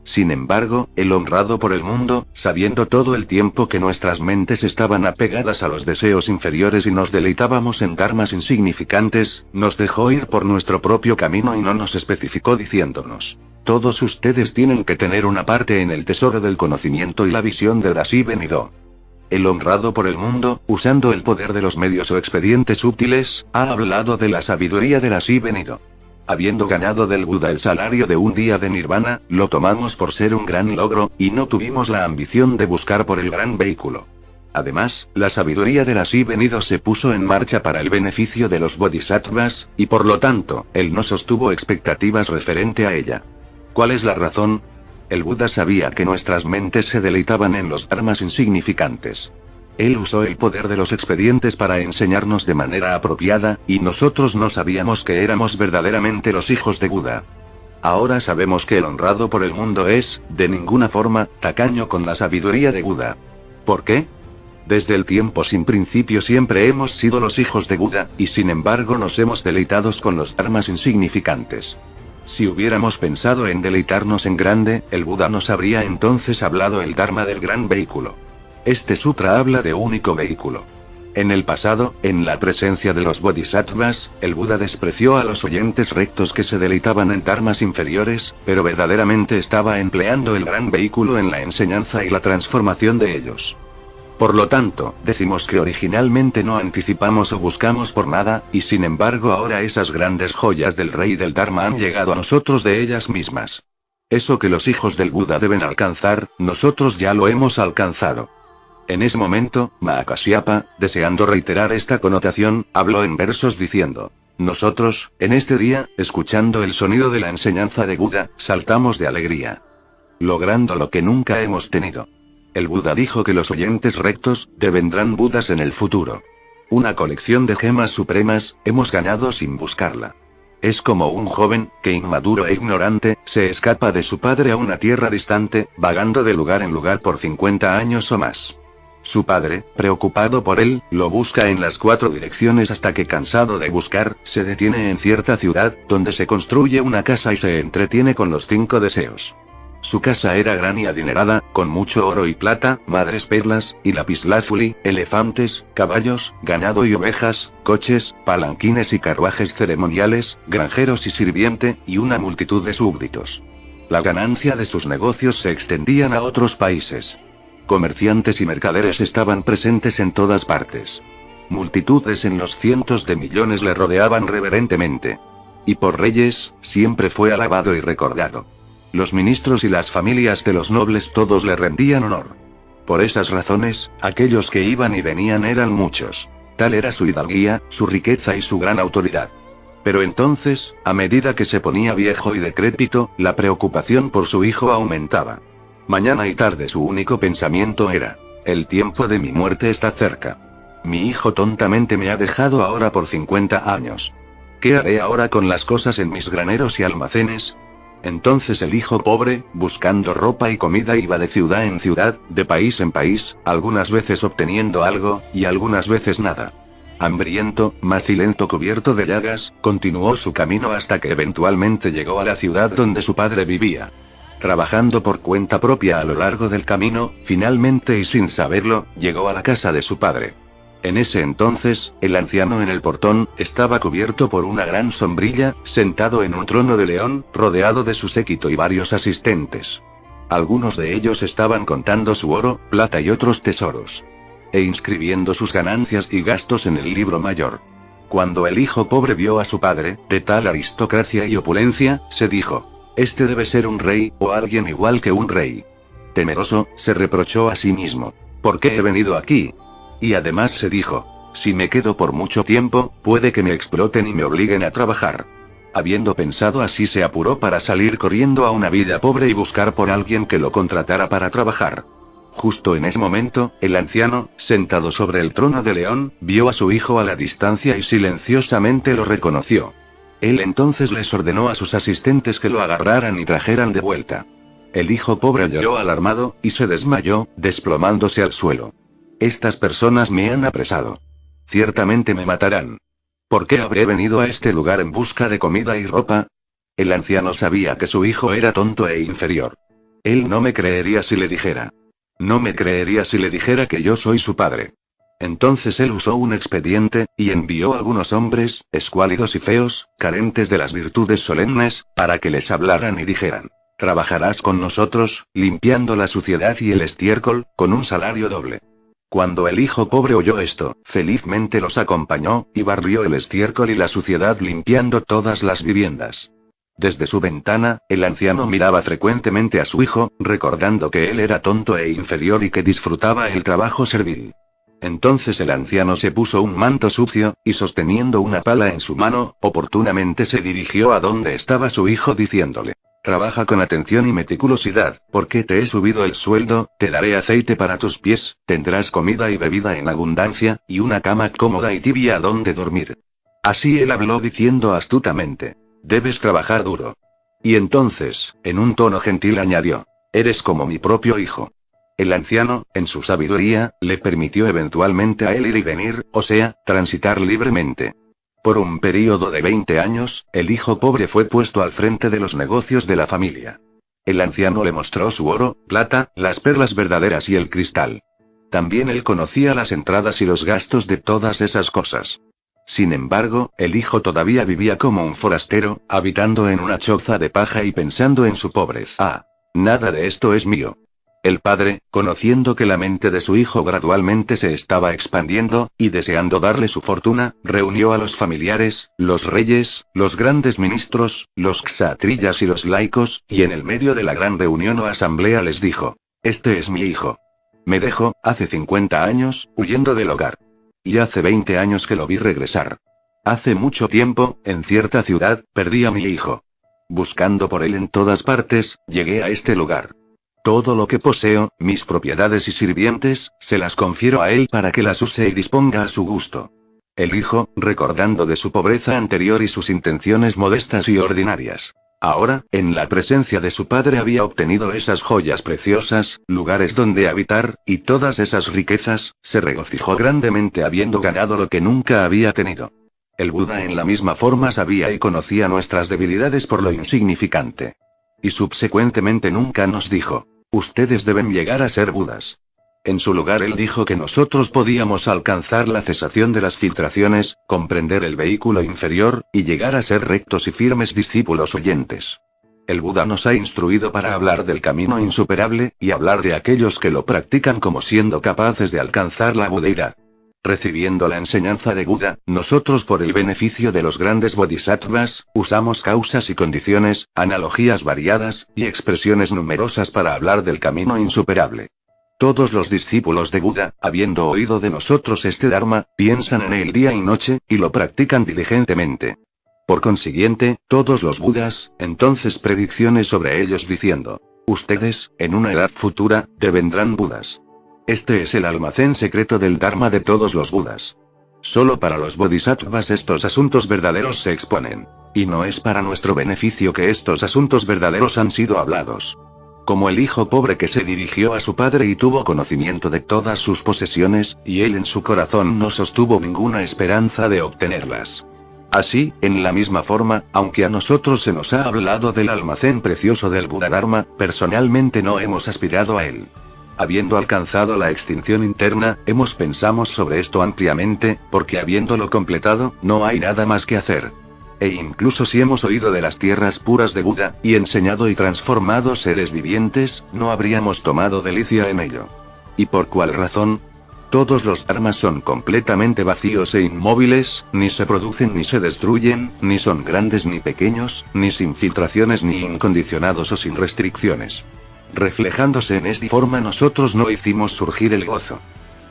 Sin embargo, el honrado por el mundo, sabiendo todo el tiempo que nuestras mentes estaban apegadas a los deseos inferiores y nos deleitábamos en dharmas insignificantes, nos dejó ir por nuestro propio camino y no nos especificó diciéndonos: todos ustedes tienen que tener una parte en el tesoro del conocimiento y la visión del así venido. El honrado por el mundo, usando el poder de los medios o expedientes útiles, ha hablado de la sabiduría del así venido. Habiendo ganado del Buda el salario de un día de nirvana, lo tomamos por ser un gran logro, y no tuvimos la ambición de buscar por el gran vehículo. Además, la sabiduría del así venido se puso en marcha para el beneficio de los bodhisattvas, y por lo tanto, él no sostuvo expectativas referente a ella. ¿Cuál es la razón? El Buda sabía que nuestras mentes se deleitaban en los dharmas insignificantes. Él usó el poder de los expedientes para enseñarnos de manera apropiada, y nosotros no sabíamos que éramos verdaderamente los hijos de Buda. Ahora sabemos que el honrado por el mundo es, de ninguna forma, tacaño con la sabiduría de Buda. ¿Por qué? Desde el tiempo sin principio siempre hemos sido los hijos de Buda, y sin embargo nos hemos deleitado con los dharmas insignificantes. Si hubiéramos pensado en deleitarnos en grande, el Buda nos habría entonces hablado el dharma del gran vehículo. Este sutra habla de único vehículo. En el pasado, en la presencia de los bodhisattvas, el Buda despreció a los oyentes rectos que se deleitaban en dharmas inferiores, pero verdaderamente estaba empleando el gran vehículo en la enseñanza y la transformación de ellos. Por lo tanto, decimos que originalmente no anticipamos o buscamos por nada, y sin embargo ahora esas grandes joyas del rey del Dharma han llegado a nosotros de ellas mismas. Eso que los hijos del Buda deben alcanzar, nosotros ya lo hemos alcanzado. En ese momento, Mahakasyapa, deseando reiterar esta connotación, habló en versos diciendo: nosotros, en este día, escuchando el sonido de la enseñanza de Buda, saltamos de alegría, logrando lo que nunca hemos tenido. El Buda dijo que los oyentes rectos, devendrán Budas en el futuro. Una colección de gemas supremas, hemos ganado sin buscarla. Es como un joven, que inmaduro e ignorante, se escapa de su padre a una tierra distante, vagando de lugar en lugar por 50 años o más. Su padre, preocupado por él, lo busca en las 4 direcciones hasta que cansado de buscar, se detiene en cierta ciudad, donde se construye una casa y se entretiene con los 5 deseos. Su casa era gran y adinerada, con mucho oro y plata, madres perlas, y lapislázuli, elefantes, caballos, ganado y ovejas, coches, palanquines y carruajes ceremoniales, granjeros y sirviente, y una multitud de súbditos. La ganancia de sus negocios se extendían a otros países. Comerciantes y mercaderes estaban presentes en todas partes. Multitudes en los cientos de millones le rodeaban reverentemente. Y por reyes, siempre fue alabado y recordado. Los ministros y las familias de los nobles todos le rendían honor. Por esas razones, aquellos que iban y venían eran muchos. Tal era su hidalguía, su riqueza y su gran autoridad. Pero entonces, a medida que se ponía viejo y decrépito, la preocupación por su hijo aumentaba. Mañana y tarde su único pensamiento era: el tiempo de mi muerte está cerca. Mi hijo tontamente me ha dejado ahora por 50 años. ¿Qué haré ahora con las cosas en mis graneros y almacenes? Entonces el hijo pobre, buscando ropa y comida, iba de ciudad en ciudad, de país en país, algunas veces obteniendo algo, y algunas veces nada. Hambriento, macilento, cubierto de llagas, continuó su camino hasta que eventualmente llegó a la ciudad donde su padre vivía. Trabajando por cuenta propia a lo largo del camino, finalmente y sin saberlo, llegó a la casa de su padre. En ese entonces, el anciano en el portón, estaba cubierto por una gran sombrilla, sentado en un trono de león, rodeado de su séquito y varios asistentes. Algunos de ellos estaban contando su oro, plata y otros tesoros. E inscribiendo sus ganancias y gastos en el libro mayor. Cuando el hijo pobre vio a su padre, de tal aristocracia y opulencia, se dijo: este debe ser un rey, o alguien igual que un rey. Temeroso, se reprochó a sí mismo: ¿por qué he venido aquí? Y además se dijo: si me quedo por mucho tiempo, puede que me exploten y me obliguen a trabajar. Habiendo pensado así, se apuró para salir corriendo a una villa pobre y buscar por alguien que lo contratara para trabajar. Justo en ese momento, el anciano, sentado sobre el trono de león, vio a su hijo a la distancia y silenciosamente lo reconoció. Él entonces les ordenó a sus asistentes que lo agarraran y trajeran de vuelta. El hijo pobre lloró alarmado, y se desmayó, desplomándose al suelo. Estas personas me han apresado. Ciertamente me matarán. ¿Por qué habré venido a este lugar en busca de comida y ropa? El anciano sabía que su hijo era tonto e inferior. Él no me creería si le dijera. No me creería si le dijera que yo soy su padre. Entonces él usó un expediente, y envió algunos hombres, escuálidos y feos, carentes de las virtudes solemnes, para que les hablaran y dijeran: trabajarás con nosotros, limpiando la suciedad y el estiércol, con un salario doble. Cuando el hijo pobre oyó esto, felizmente los acompañó, y barrió el estiércol y la suciedad limpiando todas las viviendas. Desde su ventana, el anciano miraba frecuentemente a su hijo, recordando que él era tonto e inferior y que disfrutaba el trabajo servil. Entonces el anciano se puso un manto sucio, y sosteniendo una pala en su mano, oportunamente se dirigió a donde estaba su hijo diciéndole: trabaja con atención y meticulosidad, porque te he subido el sueldo, te daré aceite para tus pies, tendrás comida y bebida en abundancia, y una cama cómoda y tibia donde dormir. Así él habló diciendo astutamente: debes trabajar duro. Y entonces, en un tono gentil añadió: eres como mi propio hijo. El anciano, en su sabiduría, le permitió eventualmente a él ir y venir, o sea, transitar libremente. Por un período de 20 años, el hijo pobre fue puesto al frente de los negocios de la familia. El anciano le mostró su oro, plata, las perlas verdaderas y el cristal. También él conocía las entradas y los gastos de todas esas cosas. Sin embargo, el hijo todavía vivía como un forastero, habitando en una choza de paja y pensando en su pobreza. Ah, nada de esto es mío. El padre, conociendo que la mente de su hijo gradualmente se estaba expandiendo, y deseando darle su fortuna, reunió a los familiares, los reyes, los grandes ministros, los ksatrillas y los laicos, y en el medio de la gran reunión o asamblea les dijo: este es mi hijo. Me dejó, hace 50 años, huyendo del hogar. Y hace 20 años que lo vi regresar. Hace mucho tiempo, en cierta ciudad, perdí a mi hijo. Buscando por él en todas partes, llegué a este lugar. Todo lo que poseo, mis propiedades y sirvientes, se las confiero a él para que las use y disponga a su gusto. El hijo, recordando de su pobreza anterior y sus intenciones modestas y ordinarias. Ahora, en la presencia de su padre había obtenido esas joyas preciosas, lugares donde habitar, y todas esas riquezas, se regocijó grandemente habiendo ganado lo que nunca había tenido. El Buda en la misma forma sabía y conocía nuestras debilidades por lo insignificante. Y subsecuentemente nunca nos dijo: ustedes deben llegar a ser Budas. En su lugar él dijo que nosotros podíamos alcanzar la cesación de las filtraciones, comprender el vehículo inferior, y llegar a ser rectos y firmes discípulos oyentes. El Buda nos ha instruido para hablar del camino insuperable, y hablar de aquellos que lo practican como siendo capaces de alcanzar la budeidad. Recibiendo la enseñanza de Buda, nosotros por el beneficio de los grandes bodhisattvas, usamos causas y condiciones, analogías variadas, y expresiones numerosas para hablar del camino insuperable. Todos los discípulos de Buda, habiendo oído de nosotros este Dharma, piensan en él día y noche, y lo practican diligentemente. Por consiguiente, todos los Budas, entonces predicciones sobre ellos diciendo: ustedes, en una edad futura, devendrán Budas. Este es el almacén secreto del Dharma de todos los Budas. Solo para los bodhisattvas estos asuntos verdaderos se exponen. Y no es para nuestro beneficio que estos asuntos verdaderos han sido hablados. Como el hijo pobre que se dirigió a su padre y tuvo conocimiento de todas sus posesiones, y él en su corazón no sostuvo ninguna esperanza de obtenerlas. Así, en la misma forma, aunque a nosotros se nos ha hablado del almacén precioso del Buda Dharma, personalmente no hemos aspirado a él. Habiendo alcanzado la extinción interna, pensamos sobre esto ampliamente, porque habiéndolo completado, no hay nada más que hacer. E incluso si hemos oído de las tierras puras de Buda, y enseñado y transformado seres vivientes, no habríamos tomado delicia en ello. ¿Y por cuál razón? Todos los dharmas son completamente vacíos e inmóviles, ni se producen ni se destruyen, ni son grandes ni pequeños, ni sin filtraciones ni incondicionados o sin restricciones. Reflejándose en esta forma nosotros no hicimos surgir el gozo.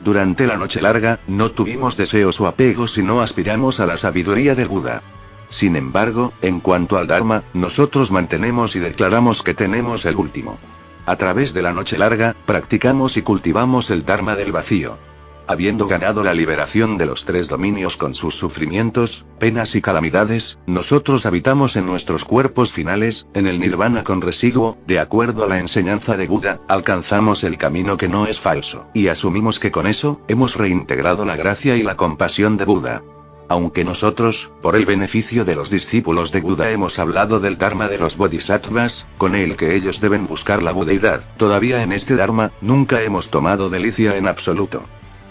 Durante la noche larga, no tuvimos deseos o apegos y no aspiramos a la sabiduría del Buda. Sin embargo, en cuanto al Dharma, nosotros mantenemos y declaramos que tenemos el último. A través de la noche larga, practicamos y cultivamos el Dharma del vacío. Habiendo ganado la liberación de los 3 dominios con sus sufrimientos, penas y calamidades, nosotros habitamos en nuestros cuerpos finales, en el nirvana con residuo, de acuerdo a la enseñanza de Buda, alcanzamos el camino que no es falso, y asumimos que con eso, hemos reintegrado la gracia y la compasión de Buda. Aunque nosotros, por el beneficio de los discípulos de Buda hemos hablado del Dharma de los bodhisattvas, con el que ellos deben buscar la budeidad, todavía en este Dharma, nunca hemos tomado delicia en absoluto.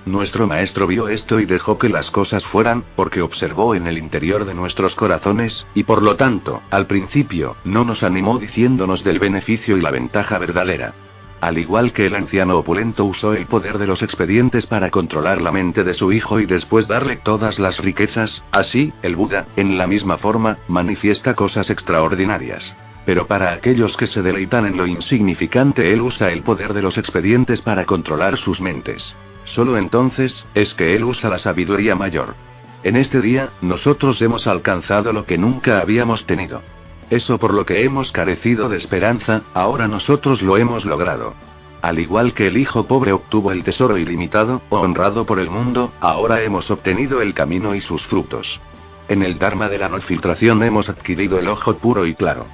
Nuestro maestro vio esto y dejó que las cosas fueran, porque observó en el interior de nuestros corazones, y por lo tanto, al principio, no nos animó diciéndonos del beneficio y la ventaja verdadera. Al igual que el anciano opulento usó el poder de los expedientes para controlar la mente de su hijo y después darle todas las riquezas, así, el Buda, en la misma forma, manifiesta cosas extraordinarias. Pero para aquellos que se deleitan en lo insignificante, él usa el poder de los expedientes para controlar sus mentes. Solo entonces, es que él usa la sabiduría mayor. En este día, nosotros hemos alcanzado lo que nunca habíamos tenido. Eso por lo que hemos carecido de esperanza, ahora nosotros lo hemos logrado. Al igual que el hijo pobre obtuvo el tesoro ilimitado, honrado por el mundo, ahora hemos obtenido el camino y sus frutos. En el Dharma de la no filtración hemos adquirido el ojo puro y claro.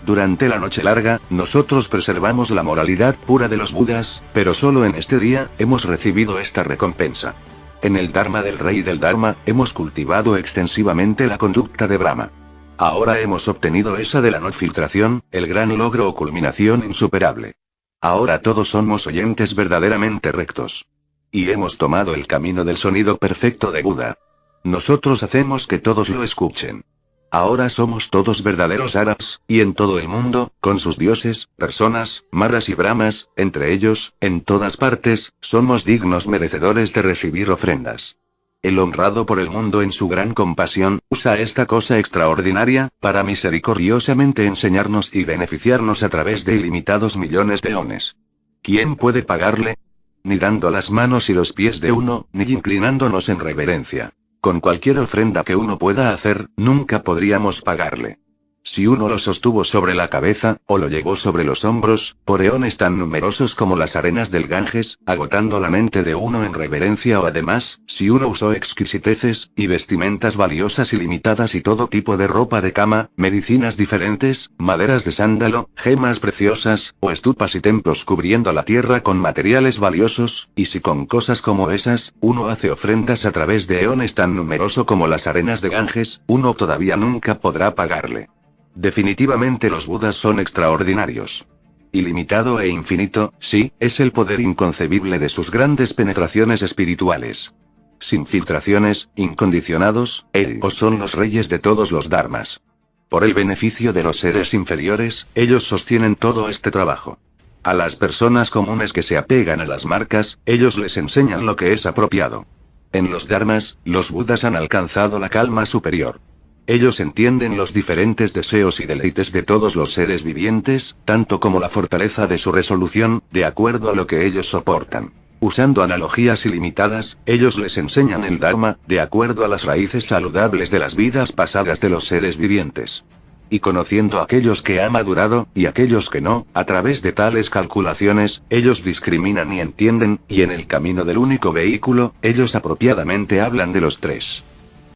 Durante la noche larga, nosotros preservamos la moralidad pura de los Budas, pero solo en este día, hemos recibido esta recompensa. En el Dharma del Rey del Dharma, hemos cultivado extensivamente la conducta de Brahma. Ahora hemos obtenido esa de la no filtración, el gran logro o culminación insuperable. Ahora todos somos oyentes verdaderamente rectos. Y hemos tomado el camino del sonido perfecto de Buda. Nosotros hacemos que todos lo escuchen. Ahora somos todos verdaderos árabes, y en todo el mundo, con sus dioses, personas, maras y brahmas, entre ellos, en todas partes, somos dignos merecedores de recibir ofrendas. El honrado por el mundo en su gran compasión, usa esta cosa extraordinaria, para misericordiosamente enseñarnos y beneficiarnos a través de ilimitados millones de eones. ¿Quién puede pagarle? Ni dando las manos y los pies de uno, ni inclinándonos en reverencia. Con cualquier ofrenda que uno pueda hacer, nunca podríamos pagarle. Si uno lo sostuvo sobre la cabeza, o lo llevó sobre los hombros, por eones tan numerosos como las arenas del Ganges, agotando la mente de uno en reverencia o además, si uno usó exquisiteces, y vestimentas valiosas ilimitadas y todo tipo de ropa de cama, medicinas diferentes, maderas de sándalo, gemas preciosas, o estupas y templos cubriendo la tierra con materiales valiosos, y si con cosas como esas, uno hace ofrendas a través de eones tan numeroso como las arenas de Ganges, uno todavía nunca podrá pagarle. Definitivamente los Budas son extraordinarios. Ilimitado e infinito, sí, es el poder inconcebible de sus grandes penetraciones espirituales. Sin filtraciones, incondicionados, ellos son los reyes de todos los dharmas. Por el beneficio de los seres inferiores, ellos sostienen todo este trabajo. A las personas comunes que se apegan a las marcas, ellos les enseñan lo que es apropiado. En los dharmas, los Budas han alcanzado la calma superior. Ellos entienden los diferentes deseos y deleites de todos los seres vivientes, tanto como la fortaleza de su resolución, de acuerdo a lo que ellos soportan. Usando analogías ilimitadas, ellos les enseñan el Dharma, de acuerdo a las raíces saludables de las vidas pasadas de los seres vivientes. Y conociendo a aquellos que han madurado, y aquellos que no, a través de tales calculaciones, ellos discriminan y entienden, y en el camino del único vehículo, ellos apropiadamente hablan de los tres.